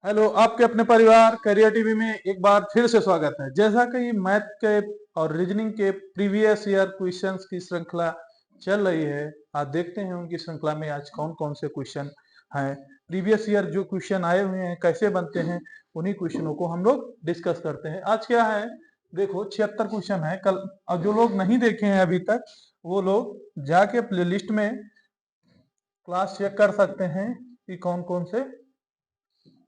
Hello, आपके अपने परिवार करियर टीवी में एक बार फिर से स्वागत है। जैसा कि मैथ के और रीजनिंग के प्रीवियस ईयर क्वेश्चंस की श्रृंखला चल रही है, आज देखते हैं उनकी श्रृंखला में आज कौन कौन से क्वेश्चन हैं। प्रीवियस ईयर जो क्वेश्चन आए हुए हैं कैसे बनते हैं, उन्हीं क्वेश्चनों को हम लोग डिस्कस करते हैं। आज क्या है, देखो 76 क्वेश्चन है कल। और जो लोग नहीं देखे हैं अभी तक, वो लोग जाके प्ले लिस्ट में क्लास चेक कर सकते हैं कि कौन कौन से,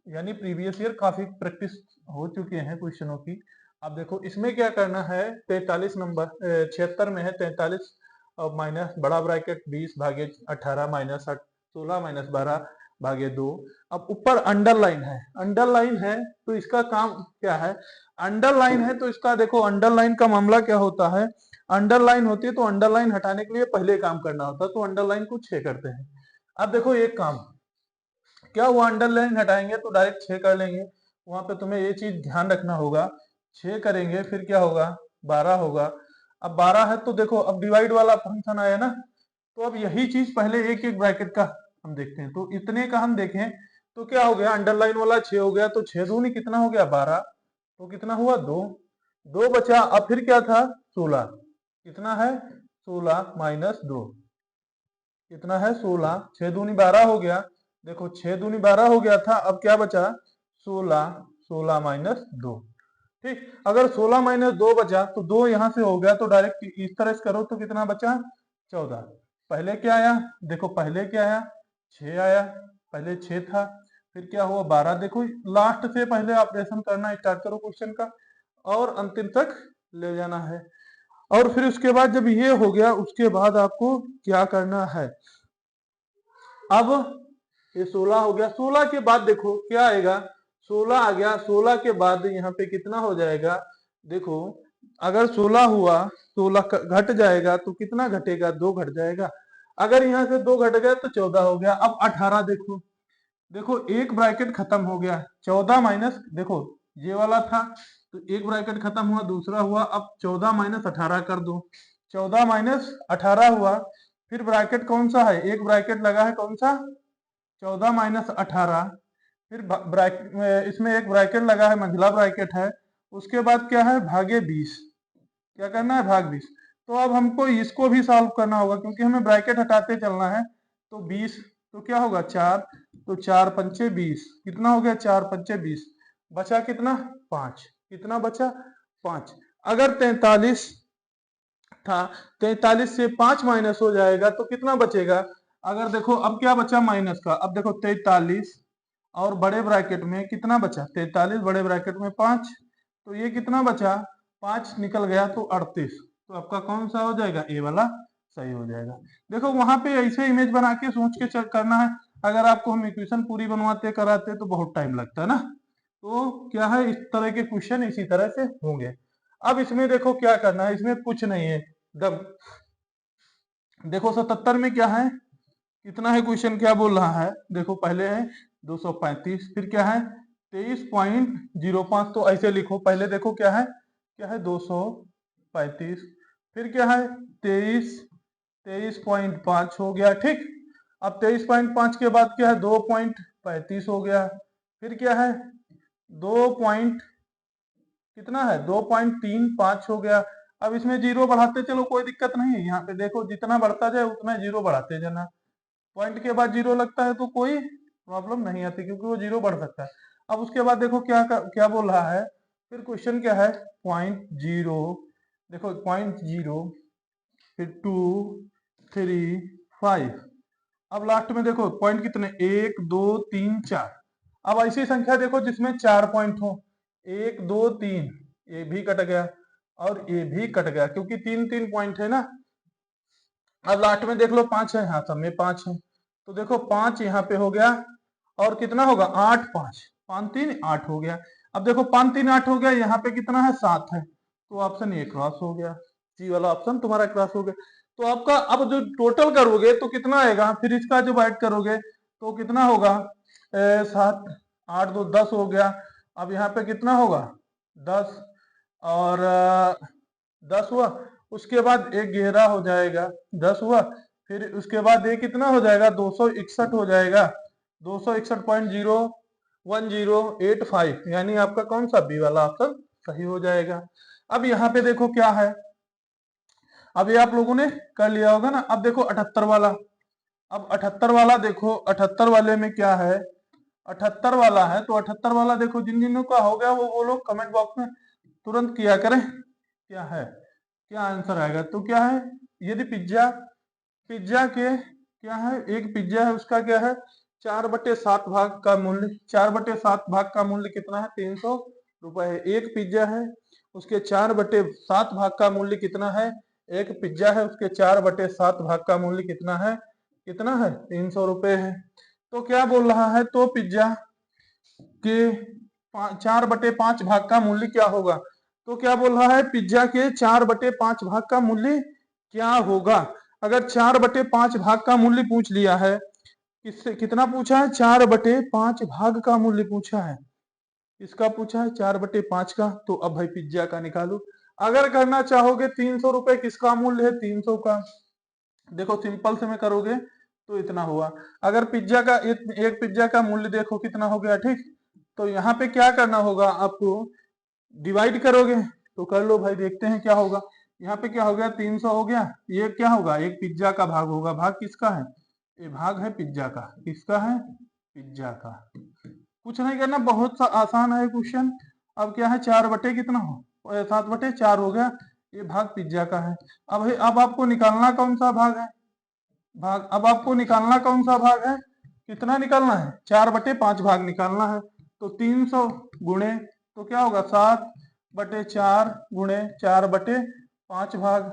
यानी प्रीवियस ईयर काफी प्रैक्टिस हो चुके हैं क्वेश्चनों की। अब देखो इसमें क्या करना है, 43 नंबर 76 में है 43 और माइनस बड़ा ब्रैकेट 20 भागे 18 माइनस 16 माइनस 12 भागे 2। अब ऊपर अंडरलाइन है, अंडरलाइन है तो इसका काम क्या है, अंडरलाइन है तो इसका देखो अंडरलाइन का मामला क्या होता है। अंडरलाइन होती है तो अंडरलाइन हटाने के लिए पहले काम करना होता है, तो अंडरलाइन को 6 करते हैं। अब देखो एक काम क्या हुआ, अंडरलाइन हटाएंगे तो डायरेक्ट 6 कर लेंगे। वहां पे तुम्हें ये चीज ध्यान रखना होगा, 6 करेंगे फिर क्या होगा, 12 होगा। अब 12 है तो देखो अब डिवाइड वाला फंक्शन आया ना, तो अब यही चीज पहले एक एक ब्रैकेट का हम देखते हैं। तो इतने का हम देखें तो क्या हो गया, अंडरलाइन वाला 6 हो गया, तो 6 दूनी कितना हो गया 12, तो कितना हुआ 2, 2 बचा। अब फिर क्या था 16, कितना है 16 माइनस 2, कितना है 16, 6 दूनी 12 हो गया। देखो 6 दूनी 12 हो गया था, अब क्या बचा 16, 16 माइनस 2। ठीक, अगर 16 माइनस 2 बचा तो 2 यहां से हो गया, तो डायरेक्ट इस तरह से करो तो कितना बचा 14। पहले क्या आया, देखो पहले क्या आया 6 आया, पहले 6 था, फिर क्या हुआ 12। देखो लास्ट से पहले ऑपरेशन करना स्टार्ट करो क्वेश्चन का और अंतिम तक ले जाना है। और फिर उसके बाद जब ये हो गया, उसके बाद आपको क्या करना है, अब ये 16 हो गया, 16 के बाद देखो क्या आएगा, 16 आ गया, 16 के बाद यहाँ पे कितना हो जाएगा, देखो अगर 16 हुआ, 16 घट जाएगा तो कितना घटेगा, 2 घट जाएगा। अगर यहाँ से 2 घट गए तो 14 हो गया। अब 18 देखो, देखो एक ब्रैकेट खत्म हो गया, 14 माइनस, देखो ये वाला था तो एक ब्रैकेट खत्म हुआ, दूसरा हुआ, अब 14 माइनस 18 कर दो, 14 माइनस 18 हुआ। फिर ब्रैकेट कौन सा है, एक ब्रैकेट लगा है कौन सा, 14 माइनस 18। फिर ब्रैकेट इसमें एक ब्रैकेट लगा है, मंझला ब्रैकेट है। उसके बाद क्या है भागे 20, क्या करना है भाग 20। तो अब हमको इसको भी सॉल्व करना होगा क्योंकि हमें ब्रैकेट हटाते चलना है। तो 20 तो क्या होगा 4, तो 4 पंचे 20, कितना हो गया 4 पंचे 20, बचा कितना 5, कितना बचा 5। अगर 43 था, 43 से 5 माइनस हो जाएगा तो कितना बचेगा। अगर देखो अब क्या बचा माइनस का, अब देखो 43 और बड़े ब्रैकेट में कितना बचा 43, बड़े ब्रैकेट में 5, तो ये कितना बचा 5 निकल गया तो 38। तो आपका कौन सा हो जाएगा, ए वाला सही हो जाएगा। देखो वहां पे ऐसे इमेज बना के सोच के चेक करना है। अगर आपको हम इक्वेशन पूरी बनवाते कराते तो बहुत टाइम लगता है ना, तो क्या है इस तरह के क्वेश्चन इसी तरह से होंगे। अब इसमें देखो क्या करना है, इसमें कुछ नहीं है दम। देखो 77 में क्या है, कितना है क्वेश्चन क्या बोल रहा है, देखो पहले है 235, फिर क्या है 23.05, तो ऐसे लिखो पहले, देखो क्या है 235, फिर क्या है 23.5 हो गया। ठीक, अब 23.5 के बाद क्या है 2.35 हो गया, फिर क्या है 2 पॉइंट कितना है 2.35 हो गया। अब इसमें जीरो बढ़ाते चलो, कोई दिक्कत नहीं है, यहाँ पे देखो जितना बढ़ता जाए उतना जीरो बढ़ाते जाना। पॉइंट के बाद जीरो लगता है तो कोई प्रॉब्लम नहीं आती क्योंकि वो जीरो बढ़ सकता है। अब उसके बाद देखो क्या बोल रहा है, फिर क्वेश्चन क्या है 0.0, देखो 0.0, फिर 2, 3, 5। अब लास्ट में देखो पॉइंट कितने 1 2 3 4। अब ऐसी संख्या देखो जिसमें 4 पॉइंट हो, 1 2 3, ये भी कट गया और ये भी कट गया क्योंकि 3 3 पॉइंट है ना। अब लास्ट में देख लो 5 है, हाँ सब में 5 है, तो देखो 5 यहाँ पे हो गया और कितना होगा 8 5, 5 3 8 हो गया। अब देखो 5 3 8 हो गया, यहाँ पे कितना है 7 है, तो ऑप्शन ए क्रॉस हो गया, सी वाला ऑप्शन तुम्हारा क्रॉस हो गया। तो आपका अब जो टोटल करोगे तो कितना आएगा, फिर इसका जो ऐड करोगे तो कितना होगा 7 8 2 10 हो गया। अब यहाँ पे कितना होगा 10 और 10 हुआ, उसके बाद एक घेरा हो जाएगा 10 हुआ, फिर उसके बाद ये कितना हो जाएगा 261 हो जाएगा, 261.0 1085, यानी आपका कौन सा बी वाला ऑप्शन सही हो जाएगा। अब यहाँ पे देखो क्या है, अब ये आप लोगों ने कर लिया होगा ना। अब देखो 78 वाला, अब 78 वाला देखो, 78 वाले में क्या है, 78 वाला है, तो 78 वाला देखो, जिन जिनों का हो गया वो लोग कमेंट बॉक्स में तुरंत किया करें क्या है, क्या आंसर आएगा। तो क्या है, यदि पिज्जा पिज्जा के क्या है, एक पिज्जा है उसका क्या है 4/7 भाग का मूल्य, 4/7 भाग का मूल्य कितना है 300 रुपए है। एक पिज्जा है उसके 4/7 भाग का मूल्य कितना है, एक पिज्जा है उसके 4/7 भाग का मूल्य कितना है, 300 रुपए है। तो क्या बोल रहा है, तो पिज्जा के 4/5 भाग का मूल्य क्या होगा। तो क्या बोल रहा है, पिज्जा के 4/5 भाग का मूल्य क्या होगा। अगर 4/5 भाग का मूल्य पूछ लिया है, किससे कितना पूछा है, 4/5 भाग का मूल्य पूछा है, इसका पूछा है 4/5 का। तो अब भाई पिज्जा का निकालो। अगर करना चाहोगे 300 रुपए, किसका मूल्य है 300 का, देखो सिंपल से में करोगे तो इतना हुआ। अगर पिज्जा का एक पिज्जा का मूल्य देखो कितना हो गया, ठीक। तो यहाँ पे क्या करना होगा आपको, डिवाइड करोगे, तो कर लो भाई, देखते हैं क्या होगा। यहाँ पे क्या हो गया 300 हो गया, ये क्या होगा एक पिज्जा का भाग होगा, भाग किसका है, ये भाग है पिज्जा का, किसका है पिज्जा का। कुछ नहीं करना, बहुत आसान है क्वेश्चन। अब क्या है 4 बटे कितना हो 7/4 हो गया, ये भाग पिज्जा का है। अब आपको निकालना कौन सा भाग है, भाग अब आपको निकालना कौन सा भाग है, कितना निकालना है 4/5 भाग निकालना है। तो 300 गुणे, तो क्या होगा 7/4 गुणे 4/5 भाग।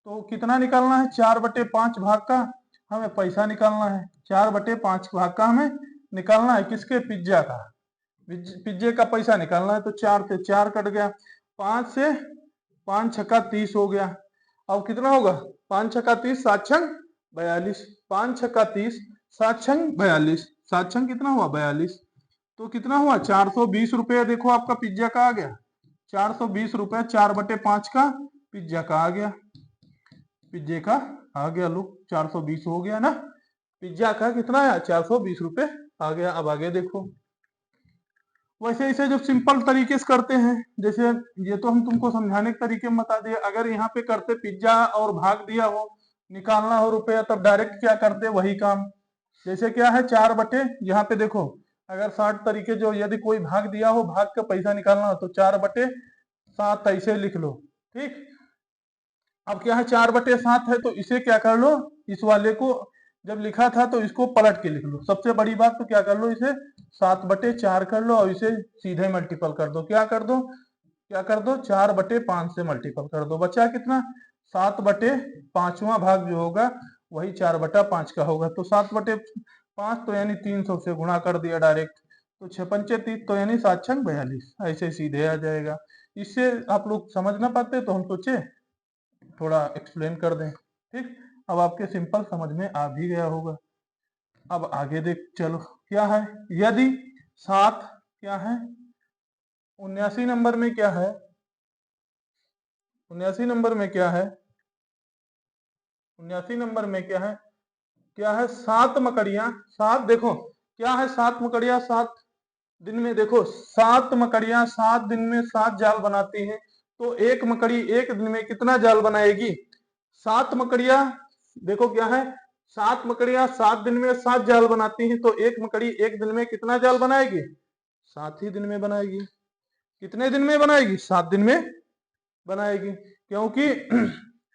तो कितना निकालना है 4/5 भाग का, हमें पैसा निकालना है, 4/5 भाग का हमें निकालना है, किसके पिज्जा का, पिज्जे का पैसा निकालना है। तो 4 से 4 कट गया, 5 से 5 छक्का 30 हो गया। अब कितना होगा 5 छक्का 30, 7 छंग 42, 5 छक्का 30, 7 छंग 42, 7 छंग कितना हुआ 42। तो कितना हुआ 420 रुपये, देखो आपका पिज्जा का आ गया 420 रुपये, 4/5 का पिज्जा का आ गया, पिज्जे का आ गया, लो 420 हो गया ना, पिज्जा का कितना आया 420 रुपये आ गया। अब आगे देखो, वैसे इसे जब सिंपल तरीके से करते हैं, जैसे ये तो हम तुमको समझाने के तरीके में बता दिए, अगर यहाँ पे करते पिज्जा और भाग दिया हो, निकालना हो रुपया, तब डायरेक्ट क्या करते वही काम। जैसे क्या है 4 बटे, यहाँ पे देखो अगर 60 तरीके, जो यदि कोई भाग दिया हो, भाग का पैसा निकालना हो तो 4/7 ऐसे लिख लो, ठीक। अब क्या है 4/7 है, तो इसे क्या कर लो, इस वाले को जब लिखा था तो इसको पलट के लिख लो। सबसे बड़ी बात तो क्या कर लो, इसे 7/4 कर लो और इसे सीधे मल्टीपल कर दो। क्या कर दो, 4/5 से मल्टीपल कर दो, बचा कितना 7/5वां भाग जो होगा वही 4/5 का होगा। तो 7/5 तो यानी 300 से गुणा कर दिया डायरेक्ट, तो 6×5 = 30, तो यानी 7 छंग 42, ऐसे सीधे आ जाएगा। इससे आप लोग समझ ना पाते तो हम सोचे थोड़ा एक्सप्लेन कर दें, ठीक। अब आपके सिंपल समझ में आ भी गया होगा। अब आगे देख चलो, क्या है, यदि 7 क्या है 79 नंबर में क्या है, 79 नंबर में क्या है, 79 नंबर में क्या है 7 मकड़ियां, 7 देखो क्या है 7 मकड़ियां 7 दिन में, देखो 7 मकड़ियां 7 दिन में 7 जाल बनाती हैं। तो एक मकड़ी एक दिन में कितना जाल बनाएगी, 7 मकड़ियां, देखो क्या है 7 मकड़ियां 7 दिन में 7 जाल बनाती हैं, तो एक मकड़ी एक दिन में कितना जाल बनाएगी, 7 ही दिन में बनाएगी। कितने दिन में बनाएगी, 7 दिन में बनाएगी, क्योंकि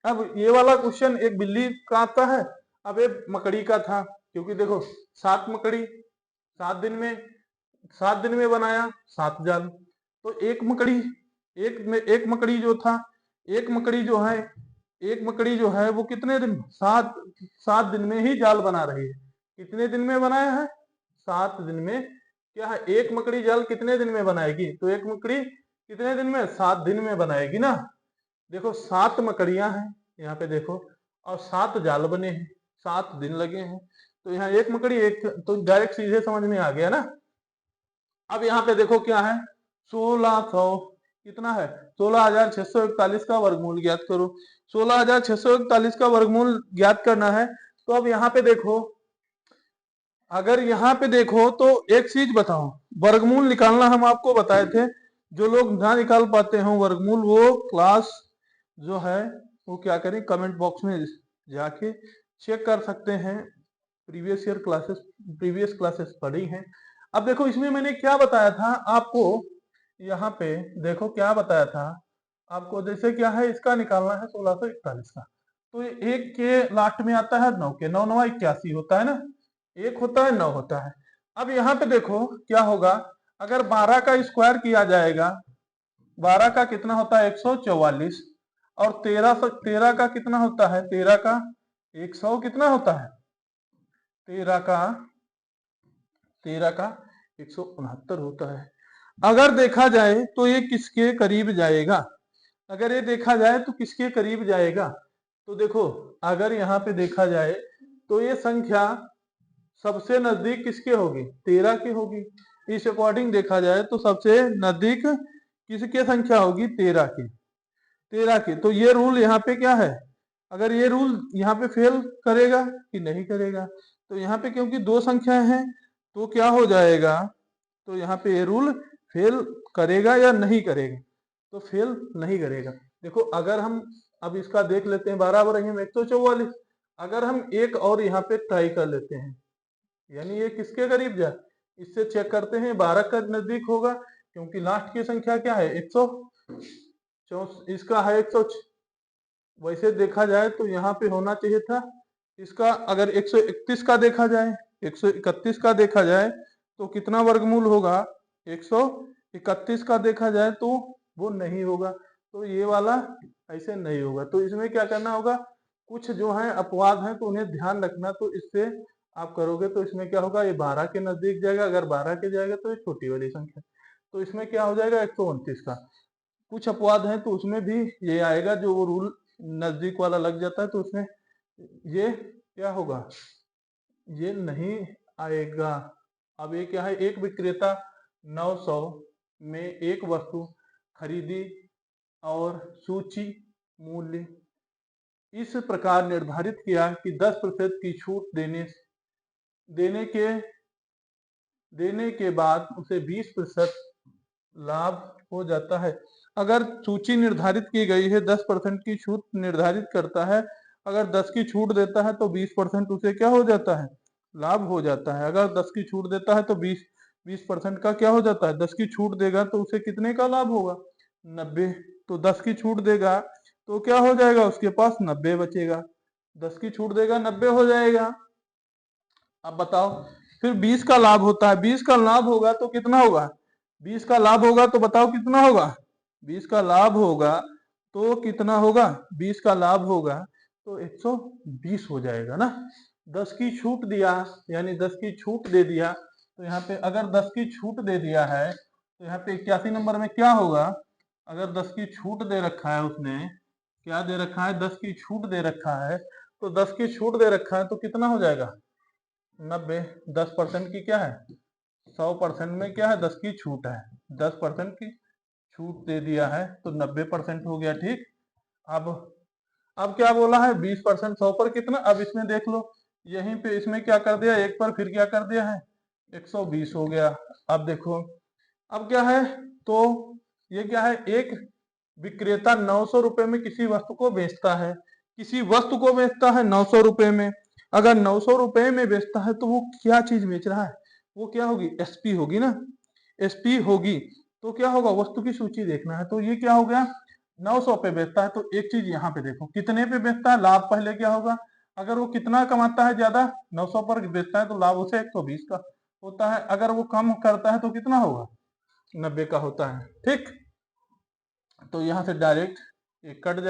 अब ये वाला क्वेश्चन एक बिल्ली का आता है, अब एक मकड़ी का था, क्योंकि देखो 7 मकड़ी 7 दिन में बनाया 7 जाल। तो एक मकड़ी जो था, एक मकड़ी जो है एक मकड़ी जो है वो कितने दिन 7 दिन में ही जाल बना रही है। कितने दिन में बनाया है 7 दिन में। क्या है एक मकड़ी जाल कितने दिन में बनाएगी, तो एक मकड़ी कितने दिन में 7 दिन में बनाएगी ना। देखो 7 मकड़ियां हैं यहाँ पे देखो, और 7 जाल बने हैं, 7 दिन लगे हैं, तो यहाँ एक मकड़ी एक, तो डायरेक्ट सीधे समझ में आ गया ना। अब यहाँ पे देखो क्या है 1600 कितना है 16,641 का वर्गमूल ज्ञात करो। 16,641 का वर्गमूल ज्ञात करना है। तो अब यहाँ पे देखो, अगर यहाँ पे देखो तो एक चीज बताओ, वर्गमूल निकालना हम आपको बताए थे। जो लोग ना निकाल पाते हैं वर्गमूल, वो क्लास जो है वो क्या करें, कमेंट बॉक्स में जाके चेक कर सकते हैं। प्रीवियस क्लासेस पढ़ी हैं। अब देखो इसमें मैंने क्या बताया था आपको, यहाँ पे देखो क्या बताया था आपको। जैसे क्या है, इसका निकालना है 1641 का, तो ये एक के लास्ट में आता है 9 के, 9 9 81 होता है ना, एक होता है 9 होता है। अब यहाँ पे देखो क्या होगा, अगर 12 का स्क्वायर किया जाएगा, 12 का कितना होता है 144, और 13 का कितना होता है, 13 का 100 कितना होता है, 13 का 169 होता है। अगर देखा जाए तो ये किसके करीब जाएगा, अगर ये देखा जाए तो किसके करीब जाएगा, तो देखो अगर यहाँ पे देखा जाए तो ये संख्या सबसे नजदीक किसके होगी, 13 की होगी। इस अकॉर्डिंग देखा जाए तो सबसे नजदीक किसकी संख्या होगी, 13 की, 13 की। तो ये रूल यहाँ पे क्या है, अगर ये रूल यहाँ पे फेल करेगा कि नहीं करेगा, तो यहाँ पे क्योंकि दो संख्याएं हैं तो क्या हो जाएगा, तो यहाँ पे ये रूल फेल करेगा या नहीं करेगा, तो फेल नहीं करेगा। देखो अगर हम अब इसका देख लेते हैं, 12 बराबर में 144, अगर हम एक और यहाँ पे ट्राई कर लेते हैं, यानी ये किसके करीब जाए, इससे चेक करते हैं 12 का नजदीक होगा, क्योंकि लास्ट की संख्या क्या है 100, इसका है 100। वैसे देखा जाए तो यहाँ पे होना चाहिए था इसका, अगर 131 का देखा जाए, 131 का देखा जाए तो कितना वर्गमूल होगा, 131 का देखा जाए तो वो नहीं होगा, तो ये वाला ऐसे नहीं होगा। तो इसमें क्या करना होगा, कुछ जो है अपवाद हैं तो उन्हें ध्यान रखना, तो इससे आप करोगे तो इसमें क्या होगा, ये 12 के नजदीक जाएगा, अगर 12 के जाएगा तो ये छोटी वाली संख्या, तो इसमें क्या हो जाएगा 129 का। कुछ अपवाद हैं तो उसमें भी ये आएगा, जो वो रूल नजदीक वाला लग जाता है तो उसमें ये क्या होगा, ये नहीं आएगा। अब ये क्या है, एक विक्रेता 900 में एक वस्तु खरीदी और सूची मूल्य इस प्रकार निर्धारित किया कि 10% की छूट देने के बाद उसे 20% लाभ हो जाता है। अगर सूची निर्धारित की गई है, 10% की छूट निर्धारित करता है, अगर 10 की छूट देता है तो 20% उसे क्या हो जाता है, लाभ हो जाता है। अगर 10 की छूट देता है तो 20% का क्या हो जाता है, 10 की छूट देगा तो उसे कितने का लाभ होगा, 90। तो 10 की छूट देगा तो क्या हो जाएगा, उसके पास 90 बचेगा, 10 की छूट देगा 90 हो जाएगा। अब बताओ, फिर 20 का लाभ होता है, 20 का लाभ होगा तो कितना होगा, 20 का लाभ होगा तो बताओ कितना होगा, 20 का लाभ होगा तो कितना होगा, 20 का लाभ होगा तो 120 हो जाएगा ना। 10 की छूट दिया, यानी 10 की छूट दे दिया, तो यहाँ पे अगर 10 की छूट दे दिया है तो यहाँ पे 81 नंबर में क्या होगा, अगर 10 की छूट दे रखा है उसने, क्या दे रखा है, 10 की छूट दे रखा है, तो 10 की छूट दे रखा है तो कितना हो जाएगा 90। 10% की क्या है, 100% में क्या है 10 की छूट है, 10% की छूट दे दिया है तो 90% हो गया, ठीक। अब अब क्या बोला है 20%, 100 पर कितना, अब इसमें देख लो, यहीं पे इसमें क्या कर दिया, एक पर फिर क्या कर दिया है 120 हो गया। अब देखो अब क्या है, तो ये क्या है, एक विक्रेता 900 रुपए में किसी वस्तु को बेचता है, किसी वस्तु को बेचता है 900 रुपए में। अगर 900 रुपए में बेचता है तो वो क्या चीज बेच रहा है, वो क्या होगी, एसपी होगी ना, एसपी होगी। तो क्या होगा, वस्तु की सूची देखना है, तो ये क्या हो गया 900 पे बेचता है, तो एक चीज यहाँ पे देखो कितने पे बेचता है, लाभ पहले क्या होगा, अगर वो कितना कमाता है ज्यादा, 900 पर बेचता है तो लाभ उसे 120 का होता है, अगर वो कम करता है तो कितना होगा 90 का होता है, ठीक। तो यहाँ से डायरेक्ट एक कट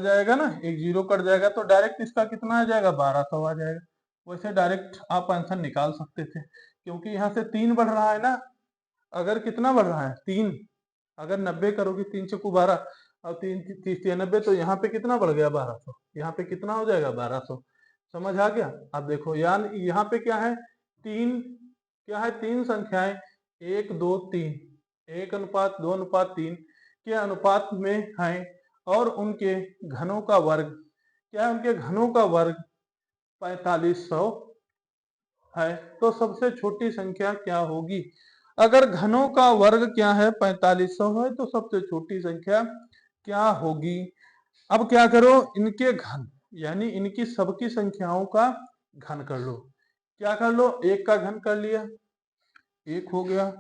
जाएगा ना, एक जीरो कट जाएगा, तो डायरेक्ट इसका कितना आ जाएगा 1200 आ जाएगा। वैसे डायरेक्ट आप आंसर निकाल सकते थे, क्योंकि यहाँ से 3 बढ़ रहा है ना, अगर कितना बढ़ रहा है 3, अगर 90 करोगे 3 चौको 12 और 3 30 90, तो यहाँ पे कितना बढ़ गया 1200, यहाँ पे कितना हो जाएगा 1200। समझ आ गया। अब देखो यानी यहाँ पे क्या है, तीन, क्या है, तीन संख्याएं 1 2 3, 1:2:3 के अनुपात में हैं, और उनके घनों का वर्ग क्या है, उनके घनों का वर्ग 4500 है तो सबसे छोटी संख्या क्या होगी। अगर घनों का वर्ग क्या है 4500 है तो सबसे छोटी संख्या क्या होगी। अब क्या करो, इनके घन यानी इनकी सबकी संख्याओं का घन कर लो। क्या कर लो, एक का घन कर लिया, एक हो गया,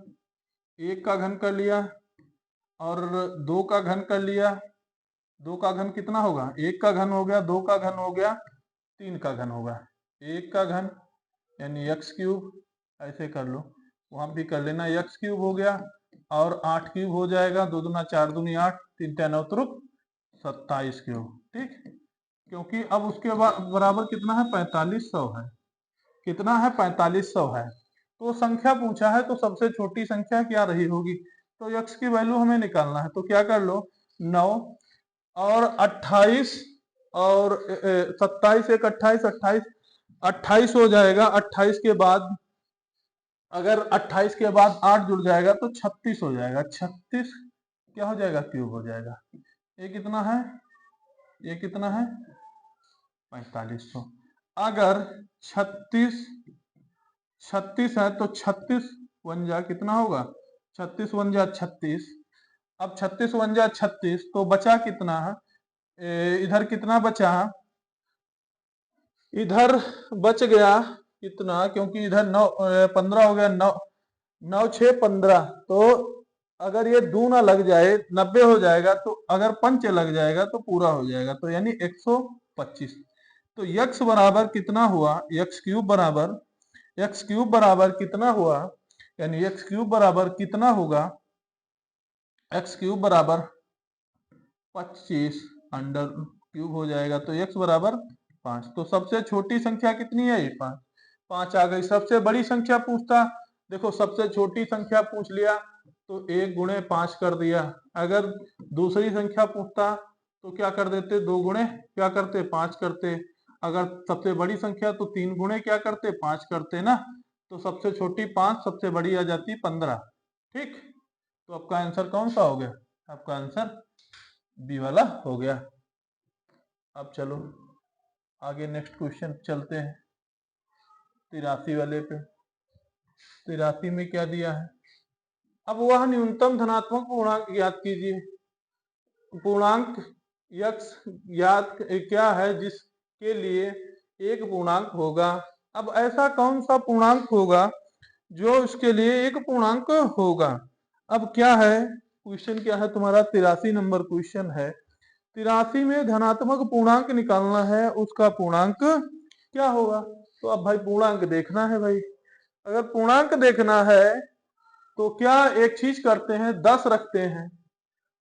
एक का घन कर लिया और दो का घन कर लिया। दो का घन कितना होगा, एक का घन हो गया, दो का घन हो गया, तीन का घन होगा। एक का घन यानी एक्स क्यूब, ऐसे कर लो, वहां भी कर लेना, एक्स क्यूब हो गया और 8 क्यूब हो जाएगा, दो दूना 4 दूनी 8, 3 × 9 = 27 क्यूब। ठीक, क्योंकि अब उसके बराबर कितना है 4500 है, कितना है 4500 है। तो संख्या पूछा है तो सबसे छोटी संख्या क्या रही होगी, तो x की वैल्यू हमें निकालना है। तो क्या कर लो, 9 और 28 और 27 एक 28, 28 हो जाएगा। 28 के बाद अगर 28 के बाद 8 जुड़ जाएगा तो 36 हो जाएगा। 36 क्या हो जाएगा, क्यूब हो जाएगा। ये कितना है, ये कितना है 4500। अगर 36 है तो 36 वन जा कितना होगा, 36 वन जा 36। अब 36 वन जा 36 तो बचा कितना है, इधर कितना बचा, इधर बच गया कितना, क्योंकि इधर 9 15 हो गया, 9 9 6 15। तो अगर ये दूना लग जाए 90 हो जाएगा, तो अगर पंच लग जाएगा तो पूरा हो जाएगा, तो यानी 125। तो x बराबर कितना हुआ, एक्स क्यूब बराबर कितना हुआ, यानी एक्स क्यूब बराबर कितना होगा, एक्स क्यूब बराबर 25 अंडर क्यूब हो जाएगा, तो x बराबर 5। तो सबसे छोटी संख्या कितनी है, 5। 5 आ गई। सबसे बड़ी संख्या पूछता, देखो सबसे छोटी संख्या पूछ लिया तो 1 × 5 कर दिया। अगर दूसरी संख्या पूछता तो क्या कर देते, 2 गुणे क्या करते 5 करते। अगर सबसे बड़ी संख्या तो 3 गुणे क्या करते 5 करते ना। तो सबसे छोटी 5, सबसे बड़ी आ जाती 15। ठीक, तो आपका आंसर कौन सा हो गया, आपका आंसर बी वाला हो गया। अब चलो आगे नेक्स्ट क्वेश्चन चलते हैं, 83 वाले पे। 83 में क्या दिया है, अब वह न्यूनतम धनात्मक पूर्णांक ज्ञात कीजिए। पूर्णांक x ज्ञात क्या है जिसके लिए एक पूर्णांक होगा। अब ऐसा कौन सा पूर्णांक होगा जो उसके लिए एक पूर्णांक होगा। अब क्या है क्वेश्चन, क्या है तुम्हारा 83 नंबर क्वेश्चन है। 83 में धनात्मक पूर्णांक निकालना है, उसका पूर्णांक क्या होगा। तो अब भाई पूर्णांक देखना है भाई। अगर पूर्णांक देखना है तो क्या एक चीज करते हैं, 10 रखते हैं।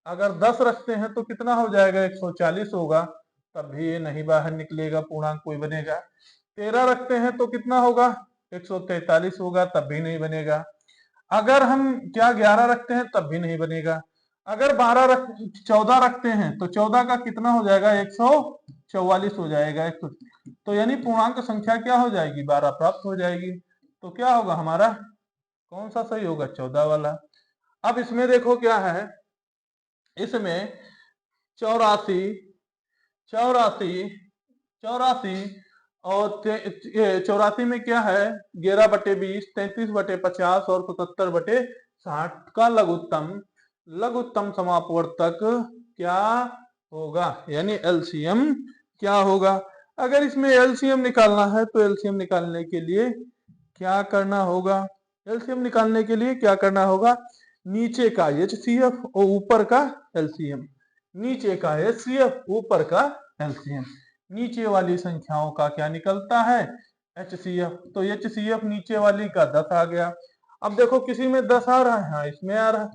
अगर 10 रखते हैं तो कितना हो जाएगा, 140 होगा, तब भी ये नहीं बाहर निकलेगा, पूर्णांक कोई बनेगा। 13 रखते हैं तो कितना होगा, 143 होगा, तब भी नहीं बनेगा। अगर हम क्या 11 रखते हैं तब भी नहीं बनेगा। अगर 14 रखते हैं तो 14 का कितना हो जाएगा, 144 हो जाएगा। तो यानी पूर्णांक संख्या क्या हो जाएगी, 12 प्राप्त हो जाएगी। तो क्या होगा हमारा, कौन सा सही होगा, 14 वाला। अब इसमें देखो क्या है, इसमें 84 84 84 और 84 में क्या है, 11/20, 33/50 और 77/60 का लघुत्तम समापवर्तक क्या होगा, यानी एलसीएम क्या होगा। अगर इसमें एलसीएम निकालना है तो एलसीएम निकालने के लिए क्या करना होगा, एलसीएम निकालने के लिए क्या करना होगा, नीचे का HCF और ऊपर का एलसीएम। नीचे का HCF, ऊपर का एलसीएम। नीचे वाली संख्याओं का क्या निकलता है, HCF। तो HCF नीचे वाली का 10 आ गया। अब देखो किसी में 10 आ रहा है, हाँ इसमें आ रहा है,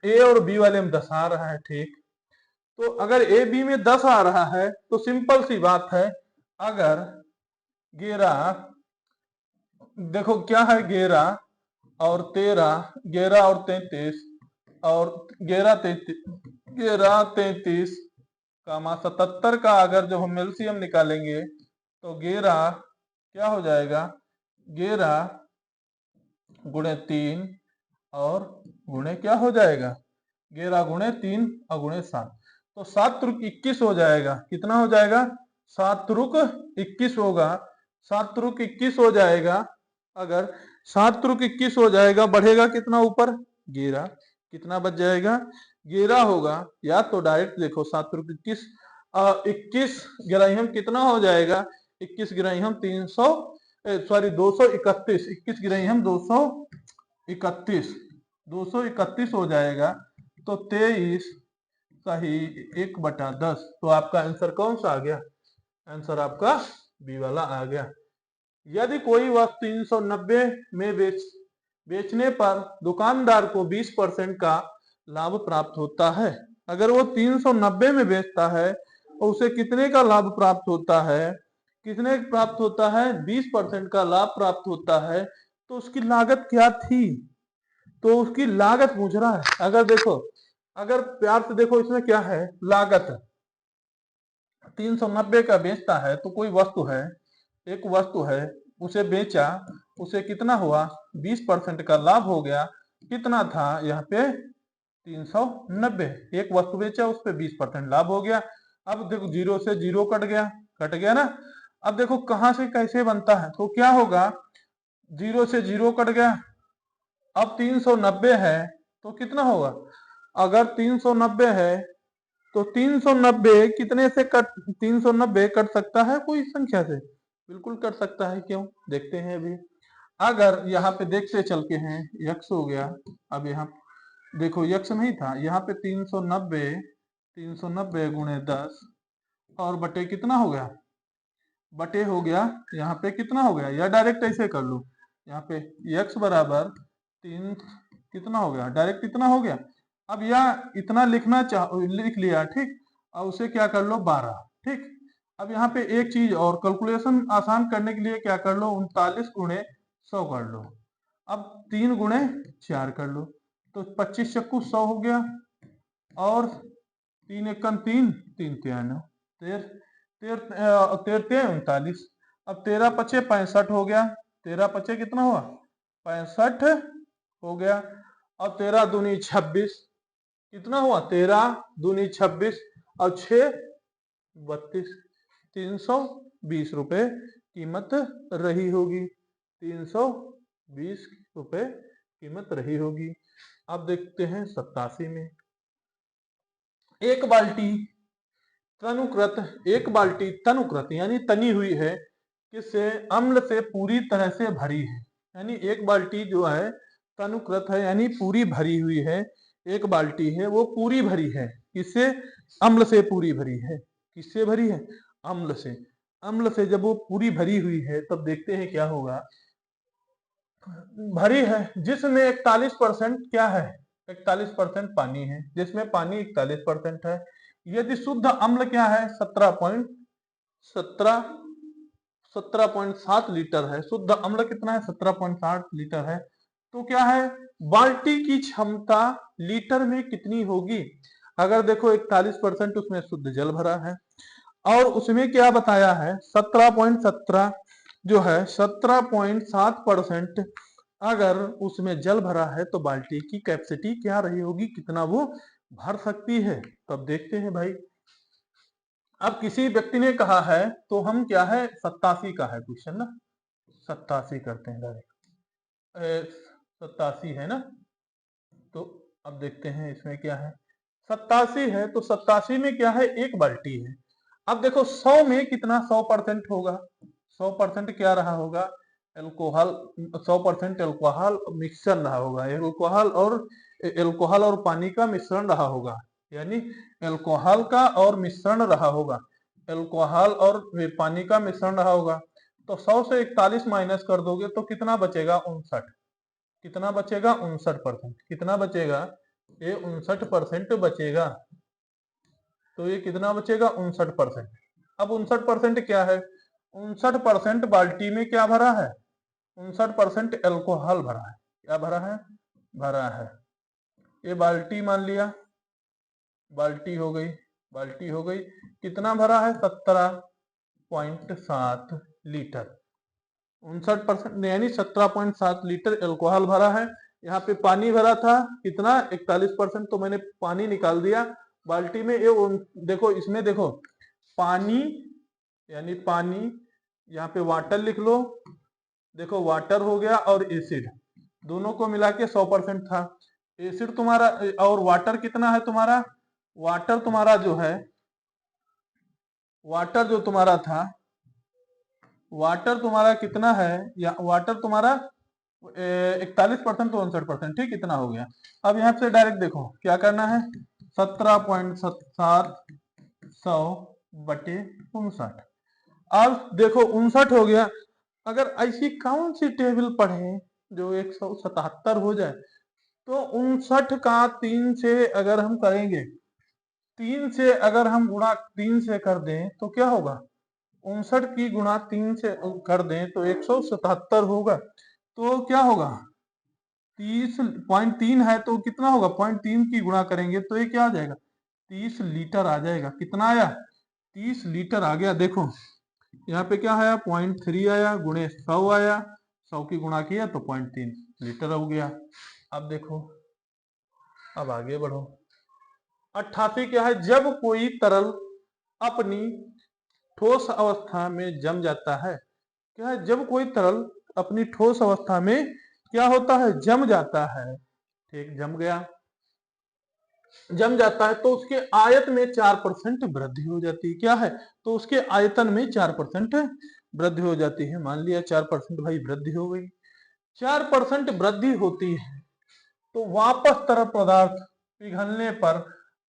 ए और बी वाले में 10 आ रहा है। ठीक, तो अगर ए बी में 10 आ रहा है तो सिंपल सी बात है, अगर 11, देखो क्या है 11 और 13, 11 और 33 और 11 33 का 77 का अगर जब हम एलसीएम निकालेंगे तो 11 क्या हो जाएगा, 11 गुणे 3 और गुणे क्या हो जाएगा, 11 गुणे 3 और गुणे 7, तो 7 त्रुक 21 हो जाएगा। कितना हो जाएगा, 7 त्रुक 21 होगा। 7 त्रुक 21 हो जाएगा अगर 7×21 हो जाएगा, बढ़ेगा कितना ऊपर? 11। कितना बच जाएगा? 11 होगा। या तो डायरेक्ट देखो 7×21, 21 गिराइम कितना हो जाएगा? 21 गिराइम 300, सॉरी 231, 21 गिराइम 231, 231 हो जाएगा। तो 23 सही 1/10। तो आपका आंसर कौन सा आ गया? आंसर आपका बी वाला आ गया। यदि कोई वस्तु 390 में बेचने पर दुकानदार को 20% का लाभ प्राप्त होता है। अगर वो 390 में बेचता है तो उसे कितने का लाभ प्राप्त होता है? कितने प्राप्त होता है? 20% का लाभ प्राप्त होता है। तो उसकी लागत क्या थी? तो उसकी लागत पूछ रहा है। अगर देखो, अगर प्यार से देखो इसमें क्या है, लागत 390 का बेचता है तो कोई वस्तु है, एक वस्तु है, उसे बेचा, उसे कितना हुआ? 20% का लाभ हो गया। कितना था यहाँ पे? 390। एक वस्तु बेचा, उस पर 20% लाभ हो गया। अब देखो जीरो से जीरो कट गया, कट गया ना। अब देखो कहां से कैसे बनता है, तो क्या होगा? जीरो से जीरो कट गया। अब 390 है तो कितना होगा? अगर 390 है तो 390 कितने से कट, 390 कट सकता है कोई संख्या से? बिल्कुल कट सकता है। क्यों? देखते हैं अभी। अगर यहाँ पे देखते चल के हैं, यक्स हो गया। अब यहाँ देखो यक्स नहीं था, यहाँ पे 390, 390 गुणे 10 और बटे कितना हो गया? बटे हो गया यहाँ पे कितना हो गया? या डायरेक्ट ऐसे कर लो, यहाँ पे यक्स बराबर 3 कितना हो गया? डायरेक्ट कितना हो गया? अब यह इतना लिखना लिख लिया, ठीक। और उसे क्या कर लो? 12, ठीक। अब यहाँ पे एक चीज और, कैलकुलेशन आसान करने के लिए क्या कर लो? 39 गुणे 100 कर लो। अब 3 गुणे 4 कर लो, तो 25 चक्कू 100 हो गया। और 3 एकम 3, 3 तियानो, तेरते 39। अब 13 पचे 65 हो गया। 13 पचे कितना हुआ? 65 हो गया। और 13 दूनी 26 कितना हुआ? 13 दूनी 26 और 6 32। 320 रुपए कीमत रही होगी। 320 रुपए कीमत रही होगी। अब देखते हैं 87 में। एक बाल्टी तनुकृत यानी तनी हुई है, किससे? अम्ल से पूरी तरह से भरी है। यानी एक बाल्टी जो है तनुकृत है, यानी पूरी भरी हुई है। एक बाल्टी है वो पूरी भरी है, किससे? अम्ल से पूरी भरी है। किससे भरी है? अम्ल से। अम्ल से जब वो पूरी भरी हुई है तब देखते हैं क्या होगा। भरी है जिसमें 41% क्या है? 41% पानी है, जिसमें पानी 41% है। यदि शुद्ध अम्ल क्या है? 17.7 लीटर है। शुद्ध अम्ल कितना है? 17.7 लीटर है। तो क्या है? बाल्टी की क्षमता लीटर में कितनी होगी? अगर देखो 41% उसमें शुद्ध जल भरा है और उसमें क्या बताया है? 17.17 जो है 17.7%। अगर उसमें जल भरा है तो बाल्टी की कैपेसिटी क्या रही होगी? कितना वो भर सकती है? तो अब देखते हैं भाई। अब किसी व्यक्ति ने कहा है तो हम क्या है? 87 का है क्वेश्चन ना, 87 करते हैं डायरेक्ट। 87 है ना। तो अब देखते हैं इसमें क्या है। 87 है तो 87 में क्या है? एक बाल्टी है। अब देखो 100 में कितना? 100% होगा। 100% क्या रहा होगा? एल्कोहल। 100% एल्कोहल मिक्सचर रहा होगा। एल्कोहल और पानी का मिश्रण रहा होगा। यानी एल्कोहल का और मिश्रण रहा होगा। एल्कोहल और पानी का मिश्रण रहा होगा। तो 100 से 41 माइनस कर दोगे तो कितना बचेगा? 59। कितना बचेगा? 59%। कितना बचेगा? ये 59% बचेगा। तो ये कितना बचेगा? 59%। अब 59% क्या है? 59% बाल्टी में क्या भरा है? 59% एल्कोहल भरा है। क्या भरा है? भरा है। ये बाल्टी मान लिया, बाल्टी हो गई, बाल्टी हो गई। कितना भरा है? 17.7 लीटर। 59% यानी 17.7 लीटर एल्कोहल भरा है। यहाँ पे पानी भरा था कितना? 41%, तो मैंने पानी निकाल दिया बाल्टी में। ये देखो इसमें देखो पानी, यानी पानी, यहाँ पे वाटर लिख लो, देखो वाटर हो गया और एसिड, दोनों को मिला के 100% था। एसिड तुम्हारा और वाटर कितना है तुम्हारा, वाटर तुम्हारा जो है, वाटर जो तुम्हारा था, वाटर तुम्हारा कितना है, या वाटर तुम्हारा 41% तो 59%, ठीक, इतना हो गया। अब यहाँ से डायरेक्ट देखो क्या करना है, 17.7 सौ बटे 59। अब देखो 59 हो गया। अगर ऐसी कौन सी टेबल पढ़े जो 177 हो जाए, तो 59 का 3 से अगर हम करेंगे, 3 से अगर हम गुणा 3 से कर दें तो क्या होगा, 59 की गुणा 3 से कर दें तो 177 होगा। तो क्या होगा, 30.3 है तो कितना होगा, 0.3 की गुणा करेंगे तो ये क्या आ जाएगा, 30 लीटर आ जाएगा। कितना आया, 30 लीटर आ गया। देखो यहाँ पे क्या आया, 0.3 आया, गुणे 100 आया, 100 की गुणा किया तो 0.3 लीटर हो गया। अब देखो, अब आगे बढ़ो। 88 क्या है, जब कोई तरल अपनी ठोस अवस्था में जम जाता है, क्या है, जब कोई तरल अपनी ठोस अवस्था में क्या होता है, जम जाता है, ठीक, जम गया, जम जाता है तो उसके आयत में 4% वृद्धि हो जाती है। क्या है, तो उसके आयतन में 4% वृद्धि हो जाती है। मान लिया 4% भाई वृद्धि हो गई, 4% वृद्धि होती है, तो वापस तरल पदार्थ पिघलने पर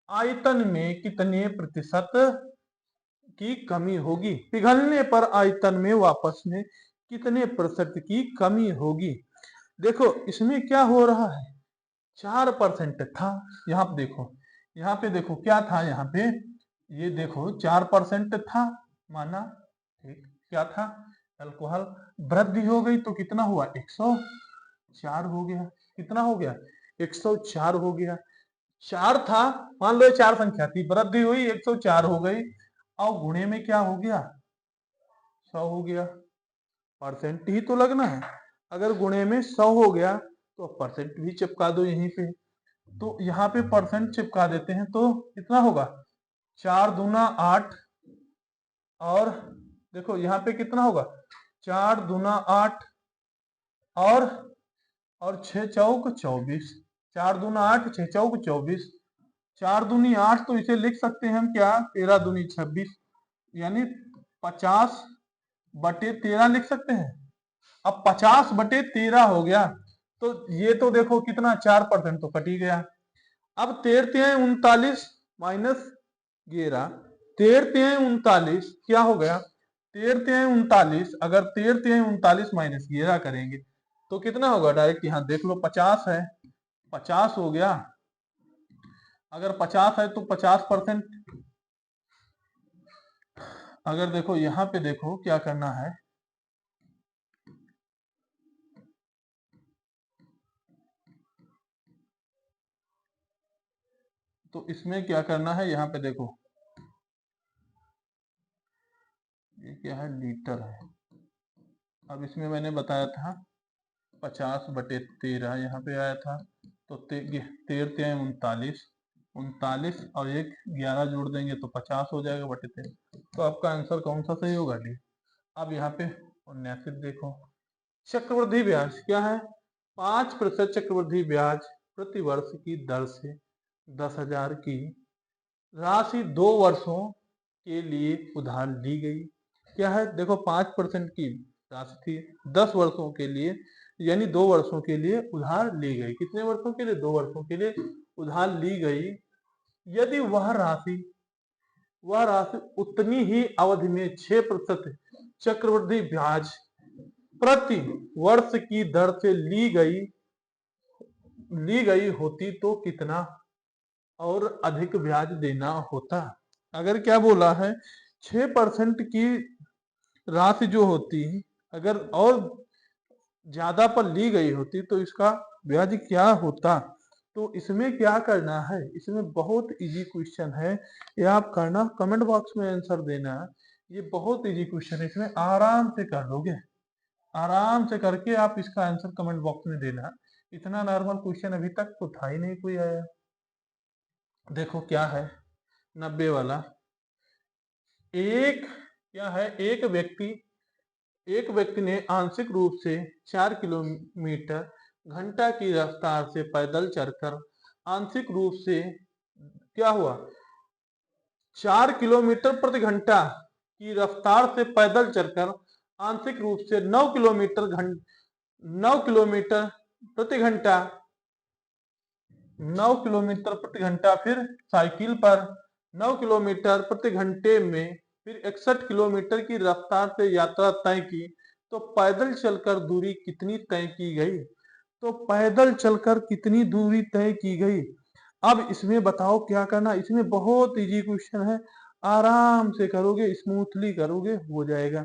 आयतन में कितने प्रतिशत की कमी होगी, पिघलने पर आयतन में वापस में कितने प्रतिशत की कमी होगी। देखो इसमें क्या हो रहा है, 4% था, यहाँ पे देखो, यहाँ पे देखो क्या था, यहाँ पे ये देखो 4% था, माना, ठीक, क्या था, अल्कोहल, वृद्धि हो गई तो कितना हुआ, 104 हो गया। कितना हो गया, 104 हो गया। 4 था, मान लो 4 संख्या थी, वृद्धि हुई 104 हो गई, और गुणे में क्या हो गया, 100 हो गया। परसेंट ही तो लगना है, अगर गुणे में 100 हो गया तो परसेंट भी चिपका दो यहीं पे, तो यहाँ पे परसेंट चिपका देते हैं तो कितना होगा, 4 दूना 8, और देखो यहाँ पे कितना होगा, 4 दूना 8, और 6 चौक 24, 4 दूना 8, 6 चौक 24, 4 दूनी 8, तो इसे लिख सकते हैं हम क्या, 13 दूनी 26, यानी 50/13 लिख सकते हैं। अब 50/13 हो गया, तो ये तो देखो कितना, 4% तो कट ही गया। अब 13 39 माइनस 11, 13 39 क्या हो गया, 13 39, अगर 13 39 माइनस 11 करेंगे तो कितना होगा, डायरेक्ट यहाँ देख लो, 50 है, 50 हो गया। अगर 50 है तो 50%, अगर देखो यहाँ पे देखो क्या करना है, तो इसमें क्या करना है, यहाँ पे देखो ये क्या है, लीटर है। अब इसमें मैंने बताया था 50/13 यहाँ पे आया था, तो 13 39, 39 और एक 11 जोड़ देंगे तो 50 हो जाएगा बटे 13। तो आपका आंसर कौन सा सही होगा, डी। अब यहाँ पे 79 देखो, चक्रवृद्धि ब्याज क्या है, 5% चक्रवृद्धि ब्याज प्रति वर्ष की दर से 10,000 की राशि 2 वर्षों के लिए उधार ली गई। क्या है, देखो 5% की राशि थी, 10 वर्षों के लिए, यानी 2 वर्षों के लिए उधार ली गई। कितने वर्षों के लिए, 2 वर्षों के लिए उधार ली गई। यदि वह राशि उतनी ही अवधि में 6% चक्रवृद्धि ब्याज प्रति वर्ष की दर से ली गई होती तो कितना और अधिक ब्याज देना होता। अगर क्या बोला है, 6% की राशि जो होती, अगर और ज्यादा पर ली गई होती तो इसका ब्याज क्या होता। तो इसमें क्या करना है, इसमें बहुत इजी क्वेश्चन है, ये आप करना, कमेंट बॉक्स में आंसर देना। ये बहुत इजी क्वेश्चन है, इसमें आराम से कर लोगे, आराम से करके आप इसका आंसर कमेंट बॉक्स में देना। इतना नॉर्मल क्वेश्चन अभी तक तो था ही नहीं कोई आया। देखो क्या है, 90 वाला, एक क्या है, एक व्यक्ति एक व्यक्ति ने आंशिक रूप से 4 किलोमीटर घंटा की रफ्तार से पैदल चलकर आंशिक रूप से क्या हुआ 4 किलोमीटर प्रति घंटा की रफ्तार से पैदल चलकर आंशिक रूप से 9 किलोमीटर प्रति घंटा 9 किलोमीटर प्रति घंटा फिर साइकिल पर 9 किलोमीटर प्रति घंटे में फिर 61 किलोमीटर की रफ्तार से यात्रा तय की, तो पैदल चलकर दूरी कितनी तय की गई? तो पैदल चलकर कितनी दूरी तय की गई? अब इसमें बताओ क्या करना। इसमें बहुत इजी क्वेश्चन है, आराम से करोगे, स्मूथली करोगे, हो जाएगा।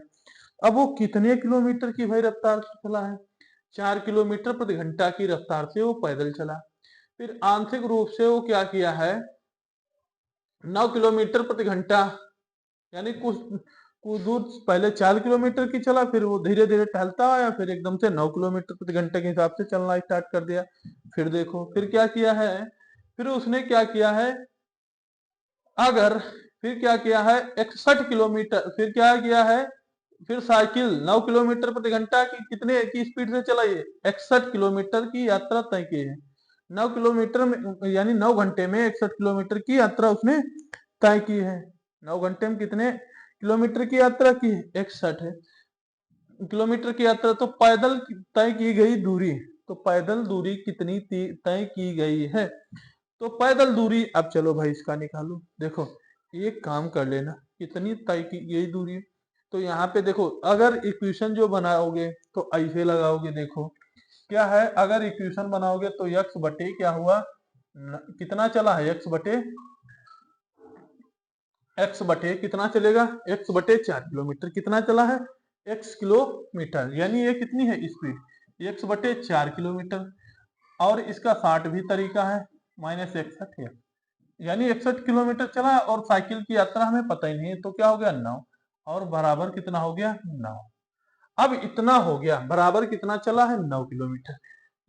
अब वो कितने किलोमीटर की भाई रफ्तार से चला है? 4 किलोमीटर प्रति घंटा की रफ्तार से वो पैदल चला। फिर आंशिक रूप से वो क्या किया है 9 किलोमीटर प्रति घंटा, यानी कुछ दूर पहले 4 किलोमीटर की चला, फिर वो धीरे धीरे टहलता आया, फिर एकदम से 9 किलोमीटर प्रति घंटे के हिसाब से चलना स्टार्ट कर दिया। फिर देखो फिर क्या किया है, फिर उसने क्या किया है फिर क्या किया है 61 किलोमीटर, फिर क्या किया है फिर साइकिल 9 किलोमीटर प्रति घंटा की कितने की स्पीड से चलाई है 61 किलोमीटर की यात्रा तय की है। 9 किलोमीटर में यानी 9 घंटे में 61 किलोमीटर की यात्रा उसने तय की है। 9 घंटे में कितने किलोमीटर की यात्रा की है 61 है किलोमीटर की यात्रा। तो पैदल तय की गई दूरी, तो पैदल दूरी कितनी तय की गई है? तो पैदल दूरी, अब चलो भाई इसका निकालो। देखो एक काम कर लेना, कितनी तय की गई दूरी, तो यहाँ पे देखो अगर इक्वेशन जो बनाओगे तो ऐसे लगाओगे। देखो क्या है, अगर इक्वेशन बनाओगे तो x बटे क्या हुआ कितना चला है x बटे कितना चलेगा x बटे 4 किलोमीटर कितना चला है x किलोमीटर, यानी ये कितनी है स्पीड x बटे 4 किलोमीटर। और इसका 60 भी तरीका है -61 है, यानी 61 किलोमीटर चला और साइकिल की यात्रा हमें पता ही नहीं है, तो क्या हो गया 9 और बराबर कितना हो गया 9। अब इतना हो गया, बराबर कितना चला है 9 किलोमीटर।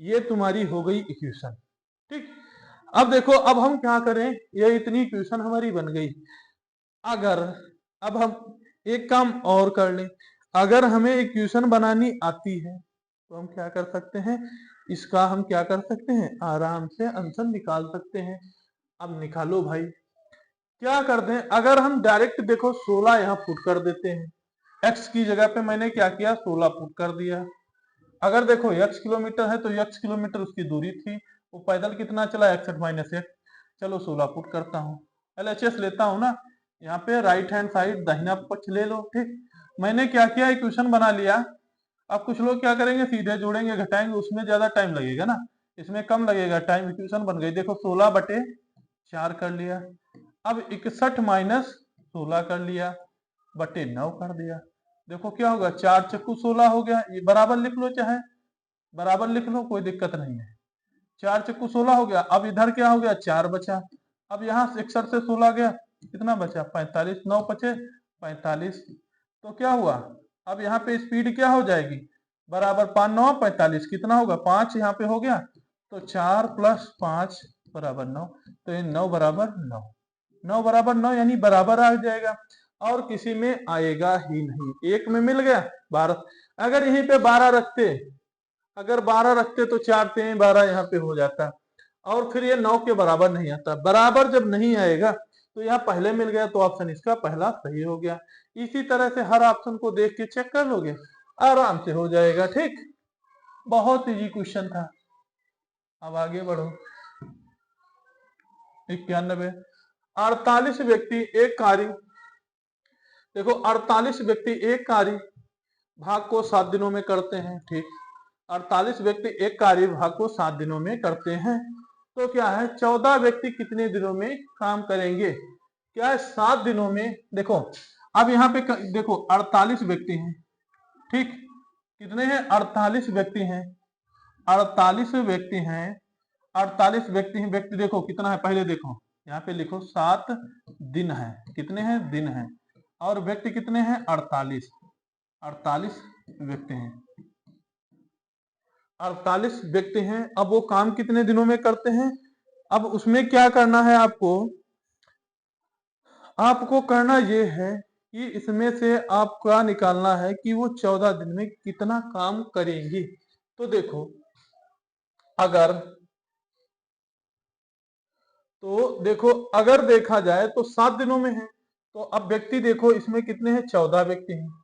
ये तुम्हारी हो गई इक्वेशन, ठीक। अब देखो अब हम क्या करें, ये इतनी इक्वेशन हमारी बन गई। अगर अब हम एक काम और कर लें, अगर हमें इक्वेशन बनानी आती है तो हम क्या कर सकते हैं, इसका हम क्या कर सकते हैं आराम से आंसर निकाल सकते हैं। अब निकालो भाई, क्या कर दें, अगर हम डायरेक्ट देखो 16 यहाँ पुट कर देते हैं, x की जगह पे मैंने क्या किया 16 पुट कर दिया। अगर देखो x किलोमीटर है तो x किलोमीटर उसकी दूरी थी, वो पैदल कितना चला 61 - 1, चलो 16 पुट करता हूँ, LHS लेता हूँ ना, यहाँ पे राइट हैंड साइड दाहिना पक्ष ले लो, ठीक। मैंने क्या किया इक्वेशन बना लिया। अब कुछ लोग क्या करेंगे सीधे जोड़ेंगे घटाएंगे, उसमें ज्यादा टाइम लगेगा ना, इसमें कम लगेगा टाइम। इक्वेशन बन गई, देखो 16 बटे 4 कर लिया। अब 61 - 16 कर लिया बटे 9 कर दिया। देखो क्या होगा 4 चक्कू 16 हो गया, ये बराबर लिख लो, चाहे बराबर लिख लो कोई दिक्कत नहीं है। 4 चक्कू 16 हो गया। अब इधर क्या हो गया 4 बचा। अब यहाँ 61 से 16 गया, कितना बचा 45, 9 बचे 45। तो क्या हुआ, अब यहाँ पे स्पीड क्या हो जाएगी बराबर 5 9 45, कितना होगा 5 यहाँ पे हो गया, तो 4 + 5 बराबर 9। तो ये 9 बराबर 9, 9 बराबर 9 यानी बराबर आ जाएगा, और किसी में आएगा ही नहीं। एक में मिल गया 12, अगर यहीं पे 12 रखते, अगर 12 रखते तो 4 3 12 यहाँ पे हो जाता, और फिर ये 9 के बराबर नहीं आता। बराबर जब नहीं आएगा तो यहाँ पहले मिल गया, तो ऑप्शन इसका पहला सही हो गया। इसी तरह से हर ऑप्शन को देख के चेक कर लोगे, आराम से हो जाएगा, ठीक। बहुत इजी क्वेश्चन था। अब आगे बढ़ो। 91, 48 व्यक्ति एक कार्य, देखो 48 व्यक्ति एक कार्य भाग को 7 दिनों में करते हैं, ठीक। 48 व्यक्ति एक कार्य भाग को 7 दिनों में करते हैं, तो क्या है 14 व्यक्ति कितने दिनों में काम करेंगे? क्या है 7 दिनों में। देखो अब यहाँ पे देखो 48 व्यक्ति हैं, ठीक। कितने हैं 48 व्यक्ति हैं, 48 व्यक्ति हैं, 48 व्यक्ति हैं। व्यक्ति देखो कितना है, पहले देखो यहाँ पे लिखो 7 दिन है, कितने हैं दिन है, और व्यक्ति कितने हैं 48, 48 व्यक्ति हैं, 48 व्यक्ति हैं। अब वो काम कितने दिनों में करते हैं, अब उसमें क्या करना है आपको, आपको करना ये है कि इसमें से आपका निकालना है कि वो 14 दिन में कितना काम करेंगी। तो देखो अगर अगर देखा जाए तो 7 दिनों में है, तो अब व्यक्ति देखो इसमें कितने हैं, 14 व्यक्ति हैं।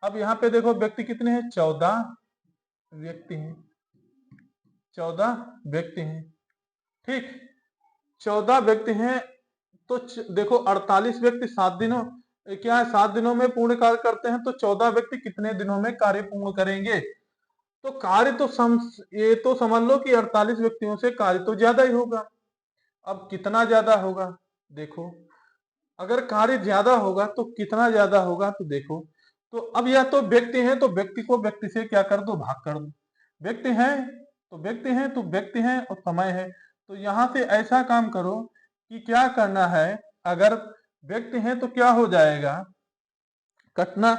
अब यहाँ पे देखो व्यक्ति कितने हैं, 14 व्यक्ति हैं, 14 व्यक्ति हैं, ठीक। 14 व्यक्ति हैं तो देखो 48 व्यक्ति 7 दिनों, क्या है, 7 दिनों में पूर्ण कार्य करते हैं, तो 14 व्यक्ति कितने दिनों में कार्य पूर्ण करेंगे। तो कार्य तो ये तो समझ लो कि 48 व्यक्तियों से कार्य तो ज्यादा ही होगा। अब कितना ज्यादा होगा, देखो अगर कार्य ज्यादा होगा तो कितना ज्यादा होगा, तो देखो तो अब या तो व्यक्ति हैं तो व्यक्ति को व्यक्ति से क्या कर दो, भाग कर दो। व्यक्ति हैं तो व्यक्ति हैं तो व्यक्ति हैं और समय है, तो यहां से ऐसा काम करो कि क्या करना है, अगर व्यक्ति हैं तो क्या हो जाएगा, कटना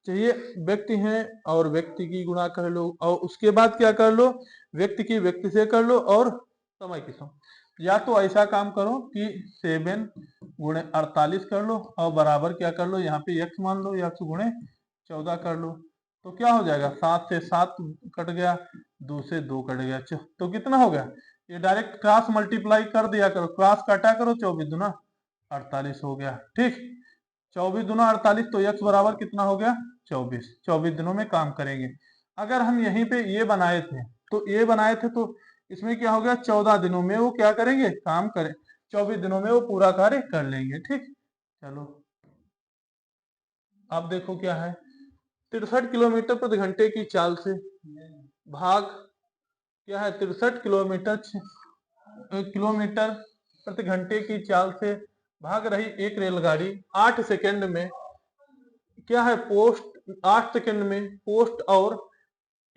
चाहिए, व्यक्ति हैं और व्यक्ति की गुणा कर लो और उसके बाद क्या कर लो, व्यक्ति की व्यक्ति से कर लो और समय की समय। या तो ऐसा काम करो कि 7 गुणे 48 कर लो और बराबर क्या कर लो, यहाँ पे x मान लो, x गुणे 14 कर लो, तो क्या हो जाएगा, 7 से 7 कट गया, 2 से 2 कट गया, तो कितना हो गया, ये डायरेक्ट क्रॉस मल्टीप्लाई कर दिया करो, क्रॉस काटा करो, 24 दूना 48 हो गया, ठीक। 24 दूना 48, तो x बराबर कितना हो गया, 24। 24 दिनों में काम करेंगे। अगर हम यहीं पे ये बनाए थे तो इसमें क्या हो गया, 14 दिनों में वो क्या करेंगे, काम करें, 24 दिनों में वो पूरा कार्य कर लेंगे, ठीक। चलो अब देखो क्या है, 63 किलोमीटर प्रति घंटे की चाल से भाग, क्या है, 63 किलोमीटर प्रति घंटे की चाल से भाग रही एक रेलगाड़ी 8 सेकंड में, क्या है, 8 सेकंड में पोस्ट और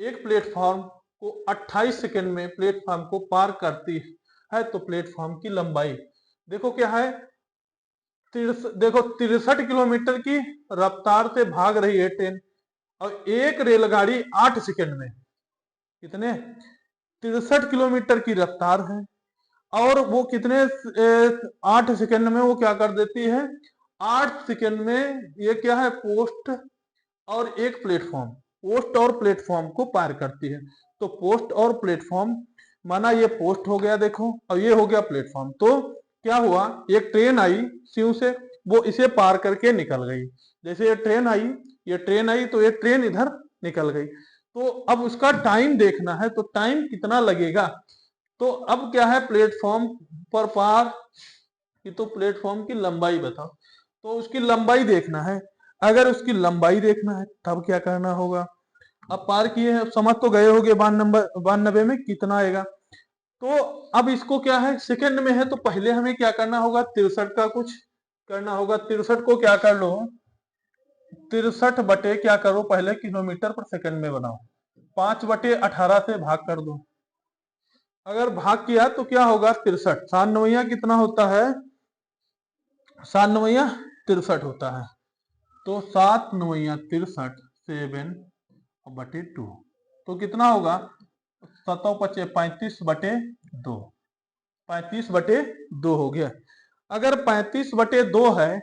एक प्लेटफॉर्म को 28 सेकंड में प्लेटफॉर्म को पार करती है, तो प्लेटफॉर्म की लंबाई देखो क्या है, देखो 63 किलोमीटर की रफ्तार से भाग रही है ट्रेन और एक रेलगाड़ी 8 सेकंड में, कितने, 63 किलोमीटर की रफ्तार है और वो कितने 8 सेकंड में वो क्या कर देती है, 8 सेकंड में ये क्या है, पोस्ट और एक प्लेटफॉर्म, पोस्ट और प्लेटफॉर्म को पार करती है। तो पोस्ट और प्लेटफॉर्म माना ये पोस्ट हो गया देखो और ये हो गया प्लेटफॉर्म, तो क्या हुआ, एक ट्रेन आई सीयू से, वो इसे पार करके निकल गई। जैसे ये ट्रेन आई तो ये ट्रेन इधर निकल गई, तो अब उसका टाइम देखना है, तो टाइम कितना लगेगा। तो अब क्या है, प्लेटफॉर्म पर पार की तो प्लेटफॉर्म की लंबाई बताओ, तो उसकी लंबाई देखना है। अगर उसकी लंबाई देखना है तब क्या करना होगा, अब पार किए हैं, समझ तो गए होगे 92 में कितना आएगा। तो अब इसको क्या है, सेकंड में है, तो पहले हमें क्या करना होगा, 63 का कुछ करना होगा, 63 को क्या कर लो, 63 बटे क्या करो, पहले किलोमीटर पर सेकंड में बनाओ, 5/18 से भाग कर दो। अगर भाग किया तो क्या होगा, 63, 7 कितना होता है, 7 63 होता है, तो 7 7 तो कितना होगा, 35/2, 35/2 हो गया। अगर 35/2 है,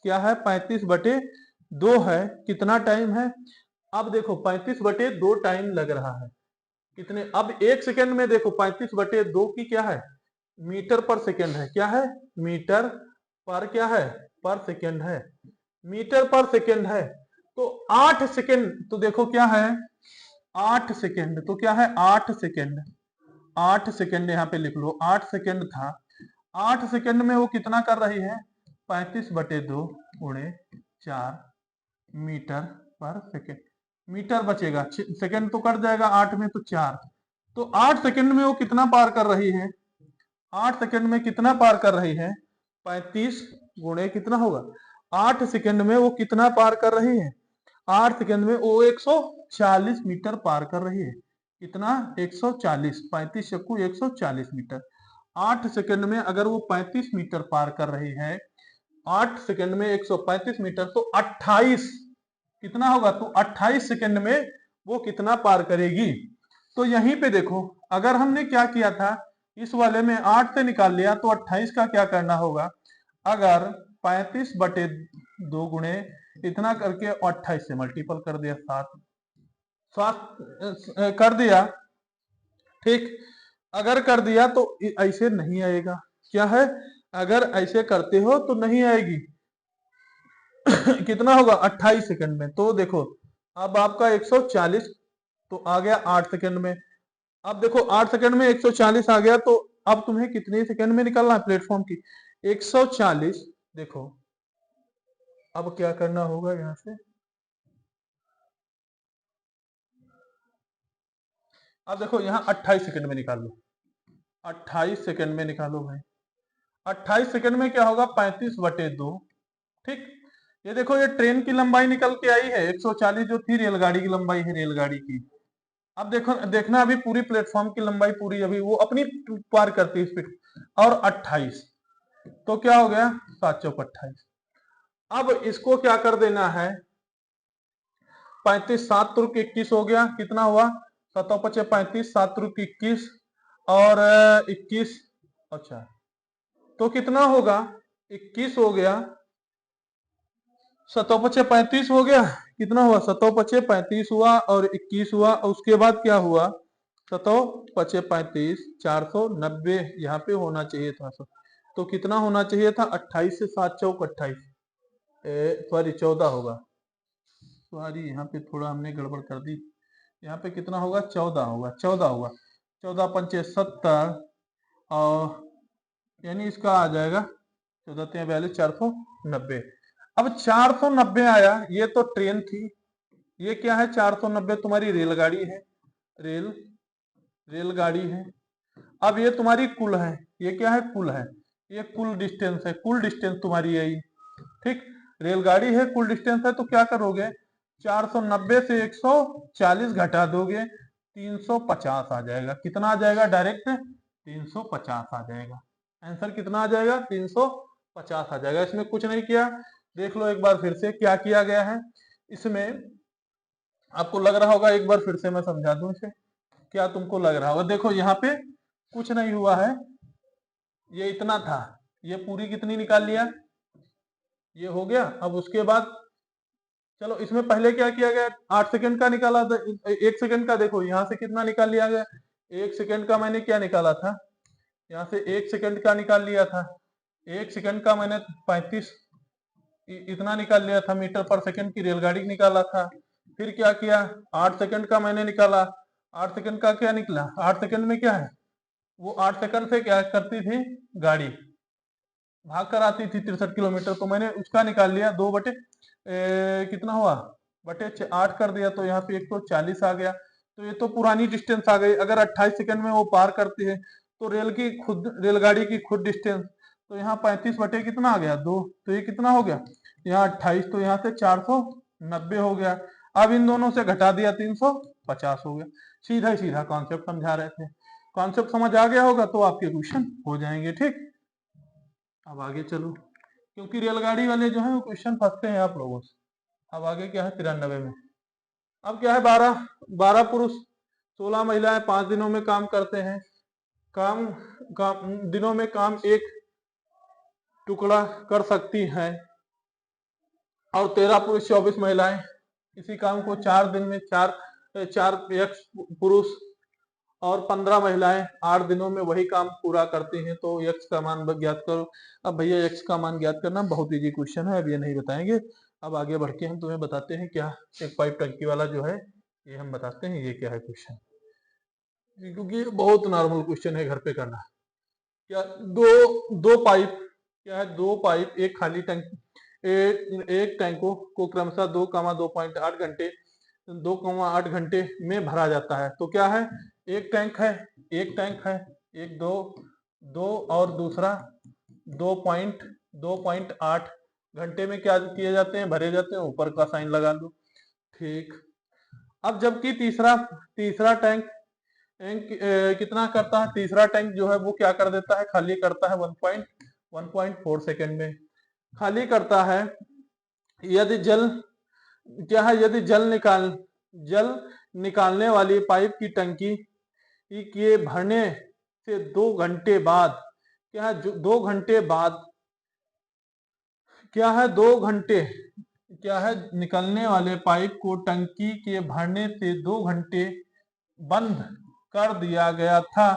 क्या है, 35/2 है, कितना टाइम है, अब देखो 35/2 टाइम लग रहा है, कितने, अब एक सेकंड में देखो 35/2 की क्या है, मीटर पर सेकंड है, क्या है, मीटर पर क्या है, पर सेकंड है, मीटर पर सेकंड है, तो 8 सेकंड, तो देखो क्या है, 8 सेकंड, तो क्या है, 8 सेकंड, 8 सेकंड यहाँ पे लिख लो, 8 सेकंड था, 8 सेकंड में वो कितना कर रही है, 35/2 गुणे 4 मीटर पर सेकंड, मीटर बचेगा, सेकंड तो कट जाएगा 8 में, तो 4, तो 8 सेकंड में वो कितना पार कर रही है, 8 सेकंड में कितना पार कर रही है, 35 गुणे कितना होगा, 8 सेकंड में वो कितना पार कर रही है, 8 सेकंड में वो 140 मीटर पार कर रही है, कितना, 140, 35 चक्कू 140 मीटर, 8 सेकंड में अगर वो 35 मीटर पार कर रही है, 8 सेकंड में 135 मीटर, तो 28 कितना होगा, तो 28 सेकंड में वो कितना पार करेगी। तो यहीं पे देखो, अगर हमने क्या किया था, इस वाले में 8 से निकाल लिया, तो 28 का क्या करना होगा, अगर 35/2 गुणे इतना करके 28 से मल्टीपल कर दिया, 7 7 कर दिया। ठीक, अगर कर दिया तो ऐसे नहीं आएगा। क्या है, अगर ऐसे करते हो तो नहीं आएगी। कितना होगा 28 सेकंड में। तो देखो अब आपका 140 तो आ गया 8 सेकंड में। अब देखो 8 सेकंड में 140 आ गया, तो अब तुम्हें कितने सेकंड में निकालना है प्लेटफॉर्म की 140। देखो अब क्या करना होगा, यहां से अब देखो यहाँ 28 सेकंड में निकाल लो, 28 सेकंड में निकालो भाई। 28 सेकंड में क्या होगा 35/2। ठीक, ये देखो ये ट्रेन की लंबाई निकल के आई है 140 जो थी रेलगाड़ी की लंबाई है रेलगाड़ी की। अब देखो देखना अभी पूरी प्लेटफॉर्म की लंबाई पूरी अभी वो अपनी पार करती है स्पीड। और 28 तो क्या हो गया 7 चौक 28। अब इसको क्या कर देना है 35 7 तुर्क 21 हो गया, कितना हुआ 7 पचे 35 7 तुर्क 21 और 21। अच्छा तो कितना होगा 21 हो गया, 7 पचे 35 हो गया, कितना हुआ 7 पचे 35 हुआ और 21 हुआ। और उसके बाद क्या हुआ 7 पचे 35 490 यहाँ पे होना चाहिए था। तो कितना होना चाहिए था 28 से 7 चौक 28, सॉरी 14 होगा। सॉरी यहाँ पे थोड़ा हमने गड़बड़ कर दी। यहाँ पे कितना होगा 14 होगा, 14 होगा। 14 पंचे 70 और यानी इसका आ जाएगा 14 3 42 490। अब 490 आया, ये तो ट्रेन थी, ये क्या है 490 तुम्हारी रेलगाड़ी है, रेलगाड़ी है। अब ये तुम्हारी कुल है, ये क्या है कुल है, ये कुल डिस्टेंस है, कुल डिस्टेंस तुम्हारी है ये। ठीक, रेलगाड़ी है कुल डिस्टेंस है, तो क्या करोगे 490 से 140 घटा दोगे 350 आ जाएगा। कितना आ जाएगा डायरेक्ट 350 आ जाएगा। आंसर कितना आ जाएगा 350 आ जाएगा। इसमें कुछ नहीं किया, देख लो एक बार फिर से क्या किया गया है। इसमें आपको लग रहा होगा, एक बार फिर से मैं समझा दूं इसे, क्या तुमको लग रहा होगा। देखो यहाँ पे कुछ नहीं हुआ है, ये इतना था, ये पूरी कितनी निकाल लिया, ये हो गया। अब उसके बाद चलो इसमें पहले क्या किया गया 8 सेकंड का निकाला था, 1 सेकंड का देखो यहाँ से कितना निकाल लिया गया 1 सेकंड का मैंने क्या निकाला था, यहाँ से 1 सेकंड का निकाल लिया था। 1 सेकंड का मैंने 35 इतना निकाल लिया था मीटर पर सेकंड की रेलगाड़ी निकाला था। फिर क्या किया 8 सेकंड का मैंने निकाला, 8 सेकंड का क्या निकला 8 सेकंड में क्या है, वो 8 सेकंड से क्या करती थी गाड़ी, भाग कर आती थी 63 किलोमीटर, तो मैंने उसका निकाल लिया 2 बटे कितना हुआ बटे 8 कर दिया, तो यहाँ पे 140 आ गया। तो ये तो पुरानी डिस्टेंस आ गई। अगर 28 सेकंड में वो पार करती है तो रेलगाड़ी की खुद डिस्टेंस, तो यहाँ 35 बटे कितना आ गया 2, तो ये कितना हो गया यहाँ 28, तो यहाँ से 490 हो गया। अब इन दोनों से घटा दिया 350 हो गया। सीधा ही सीधा कॉन्सेप्ट समझा रहे थे, कॉन्सेप्ट समझ आ गया होगा तो आपके क्वेश्चन हो जाएंगे। ठीक, अब आगे चलो, क्योंकि रेलगाड़ी वाले जो है वो क्वेश्चन फंसते हैं आप लोगों से। अब आगे क्या है 93 में, अब क्या है 12 पुरुष 16 महिलाएं 5 दिनों में काम करते हैं। काम दिनों में काम एक टुकड़ा कर सकती हैं, और 13 पुरुष 24 महिलाएं इसी काम को 4 दिन में चार यक्ष पुरुष और 15 महिलाएं 8 दिनों में वही काम पूरा करती हैं। तो यक्ष का मान ज्ञात करो। अब भैया यक्ष का मान ज्ञात करना बहुत इजी क्वेश्चन है, अब ये नहीं बताएंगे। अब आगे बढ़ के हम तुम्हें बताते हैं क्या एक पाइप टंकी वाला जो है ये हम बताते हैं ये क्या है क्वेश्चन, क्योंकि ये बहुत नॉर्मल क्वेश्चन है घर पे करना। क्या दो पाइप, क्या है 2 पाइप एक खाली टैंक एक टैंकों को क्रमशः 2,2.8 घंटे 2,8 घंटे में भरा जाता है। तो क्या है एक टैंक है एक दो और दूसरा 2.8 घंटे में क्या किए जाते हैं भरे जाते हैं, ऊपर का साइन लगा दो। ठीक, अब जबकि तीसरा तीसरा टैंक कितना करता है, तीसरा टैंक जो है वो क्या कर देता है खाली करता है 1.4 सेकेंड में खाली करता है। यदि क्या है यदि जल निकालने वाली पाइप की टंकी के भरने से 2 घंटे बाद क्या है 2 घंटे बाद क्या है 2 घंटे क्या है, निकलने वाले पाइप को टंकी के भरने से 2 घंटे बंद कर दिया गया था।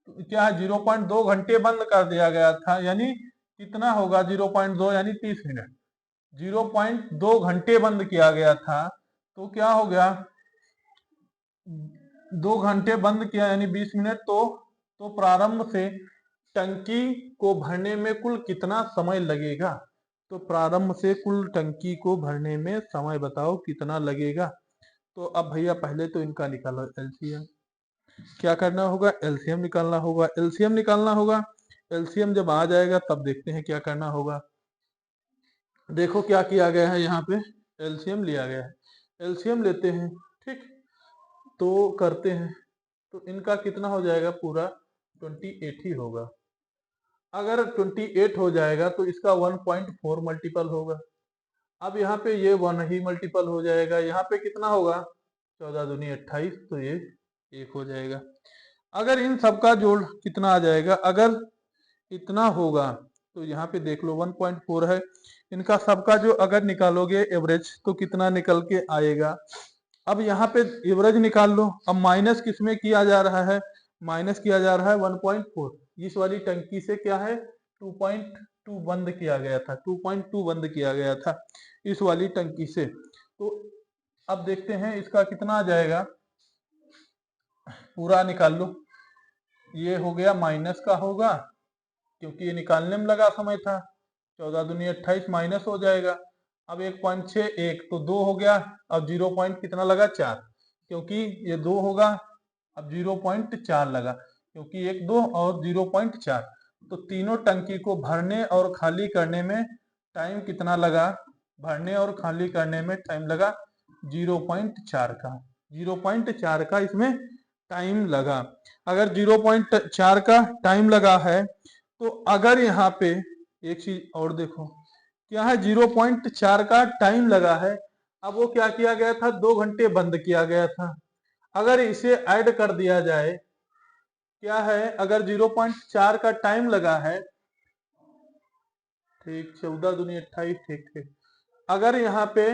तो क्या है, 0.2 घंटे बंद कर दिया गया था, यानी कितना होगा 0.2 यानी 30 मिनट। 0.2 घंटे बंद किया गया था, तो क्या हो गया, 2 घंटे बंद किया यानी 20 मिनट। तो प्रारंभ से टंकी को भरने में कुल कितना समय लगेगा। तो प्रारंभ से कुल टंकी को भरने में समय बताओ कितना लगेगा। तो अब भैया पहले तो इनका निकालो एलसीएम। क्या करना होगा, एलसीएम निकालना होगा। एलसीएम निकालना होगा, एलसीएम जब आ जाएगा तब देखते हैं क्या करना होगा। देखो क्या किया गया है, यहाँ पे एलसीएम लिया गया है, एलसीएम लेते हैं, ठीक, तो करते हैं। तो इनका कितना हो जाएगा, पूरा 28 ही होगा। अगर 28 हो जाएगा तो इसका 1.4 मल्टीपल होगा। अब यहाँ पे ये 1 ही मल्टीपल हो जाएगा। यहाँ पे कितना होगा, 14 दूनी 28, तो ये 1 हो जाएगा। अगर इन सबका जोड़ कितना आ जाएगा, अगर इतना होगा तो यहाँ पे देख लो 1.4 है, इनका सबका जो अगर निकालोगे एवरेज तो कितना निकल के आएगा। अब यहाँ पे एवरेज निकाल लो। अब माइनस किसमें किया जा रहा है, माइनस किया जा रहा है 1.4। इस वाली टंकी से क्या है, 2.2 बंद किया गया था, 2.2 बंद किया गया था इस वाली टंकी से। तो अब देखते हैं इसका कितना आ जाएगा, पूरा निकाल लो। ये हो गया माइनस का होगा, क्योंकि ये निकालने में लगा समय था। 14 दूनी 28 माइनस हो जाएगा। अब 1.6 1 तो 2 हो गया। अब 0 पॉइंट कितना लगा, 4, क्योंकि ये 2 होगा। अब 0.4 लगा, क्योंकि 1 2 और 0.4। तो तीनों टंकी को भरने और खाली करने में टाइम कितना लगा, भरने और खाली करने में टाइम लगा 0.4 का, 0.4 का इसमें टाइम लगा। अगर 0.4 का टाइम लगा है, तो अगर यहाँ पे एक चीज और देखो, क्या है, 0.4 का टाइम लगा है। अब वो क्या किया गया था, 2 घंटे बंद किया गया था। अगर इसे ऐड कर दिया जाए, क्या है, अगर 0.4 का टाइम लगा है, ठीक, 14 दूनी 28, ठीक ठीक। अगर यहाँ पे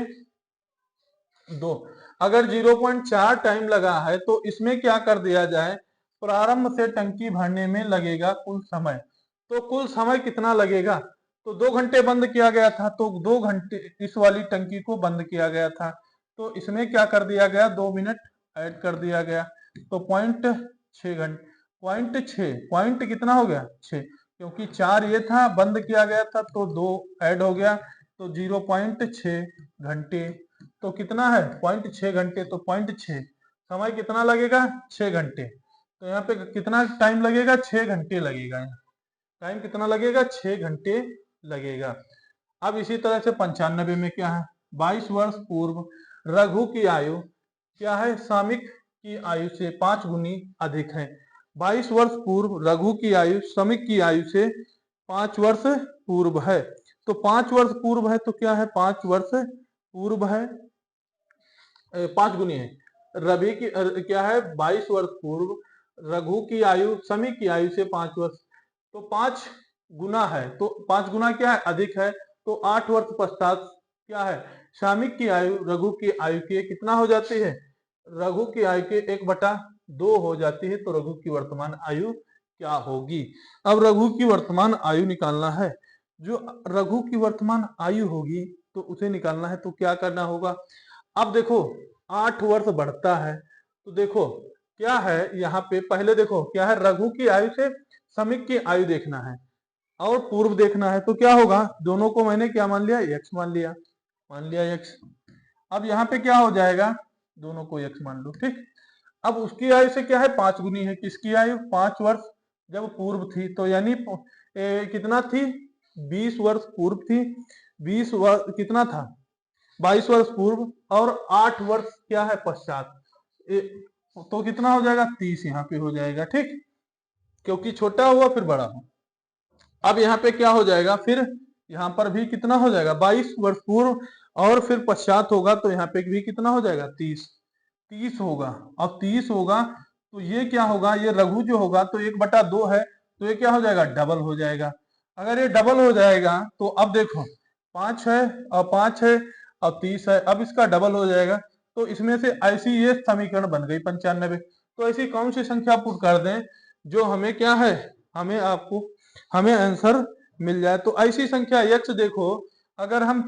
2, अगर 0.4 टाइम लगा है, तो इसमें क्या कर दिया जाए, प्रारंभ से टंकी भरने में लगेगा कुल समय। तो कुल समय कितना लगेगा, तो 2 घंटे बंद किया गया था, तो 2 घंटे इस वाली टंकी को बंद किया गया था। तो इसमें क्या कर दिया गया, 2 मिनट ऐड कर दिया गया। तो 0.6 घंटे, 0.6 पॉइंट कितना हो गया, 6, क्योंकि 4 ये था बंद किया गया था, तो 2 ऐड हो गया, तो 0.6 घंटे। तो कितना है, 0.6 घंटे, तो 0.6 समय कितना लगेगा, 6 घंटे। तो यहाँ पे कितना टाइम लगेगा, 6 घंटे लगेगा। यहाँ टाइम कितना लगेगा, 6 घंटे लगेगा। अब इसी तरह से 95 में क्या है, 22 वर्ष पूर्व रघु की आयु क्या है, श्रमिक की आयु से 5 गुनी अधिक है। 22 वर्ष पूर्व रघु की आयु श्रमिक की आयु से 5 वर्ष पूर्व है। तो 5 वर्ष पूर्व है, तो क्या है, 5 वर्ष पूर्व है, 5 गुनी है। रवि की क्या है, 22 वर्ष पूर्व रघु की आयु श्रमिक की आयु से 5 वर्ष, तो 5 गुना है, तो 5 गुना क्या है, अधिक है। तो 8 वर्ष पश्चात क्या है, श्रमिक की आयु रघु की आयु के कितना हो जाती है, रघु की आयु के 1/2 हो जाती है। तो रघु की वर्तमान आयु क्या होगी। अब रघु की वर्तमान आयु निकालना है। जो रघु की वर्तमान आयु होगी तो उसे निकालना है, तो क्या करना होगा। अब देखो 8 वर्ष बढ़ता है, तो देखो क्या है, यहाँ पे पहले देखो क्या है, रघु की आयु से श्रमिक की आयु देखना है और पूर्व देखना है। तो क्या होगा, दोनों को मैंने क्या मान लिया, x मान लिया x। अब यहाँ पे क्या हो जाएगा, दोनों को x मान लो, ठीक। अब उसकी आयु से क्या है, 5 गुनी है, किसकी आयु, 5 वर्ष जब पूर्व थी, तो यानी कितना थी, 20 वर्ष पूर्व थी। 20 वर्ष कितना था, 22 वर्ष पूर्व, और 8 वर्ष क्या है पश्चात, तो कितना हो जाएगा, 30 यहाँ पे हो जाएगा, ठीक, क्योंकि छोटा हुआ फिर बड़ा हो। अब यहाँ पे क्या हो जाएगा, फिर यहाँ पर भी कितना हो जाएगा, 22 वर्ष पूर्व, और फिर पश्चात होगा, तो यहाँ पे भी कितना हो जाएगा, 30 होगा। अब 30 होगा, तो ये क्या होगा, ये रघु जो होगा तो 1/2 है, तो ये क्या हो जाएगा, डबल हो जाएगा। अगर ये डबल हो जाएगा, तो अब देखो 5 है और 5 है, और 30 है, अब इसका डबल हो जाएगा। तो इसमें से ऐसी ये समीकरण बन गई 95। तो ऐसी कौन सी संख्या पुट कर दें जो हमें क्या है, हमें आंसर मिल जाए। तो ऐसी संख्या यक्ष देखो, अगर हम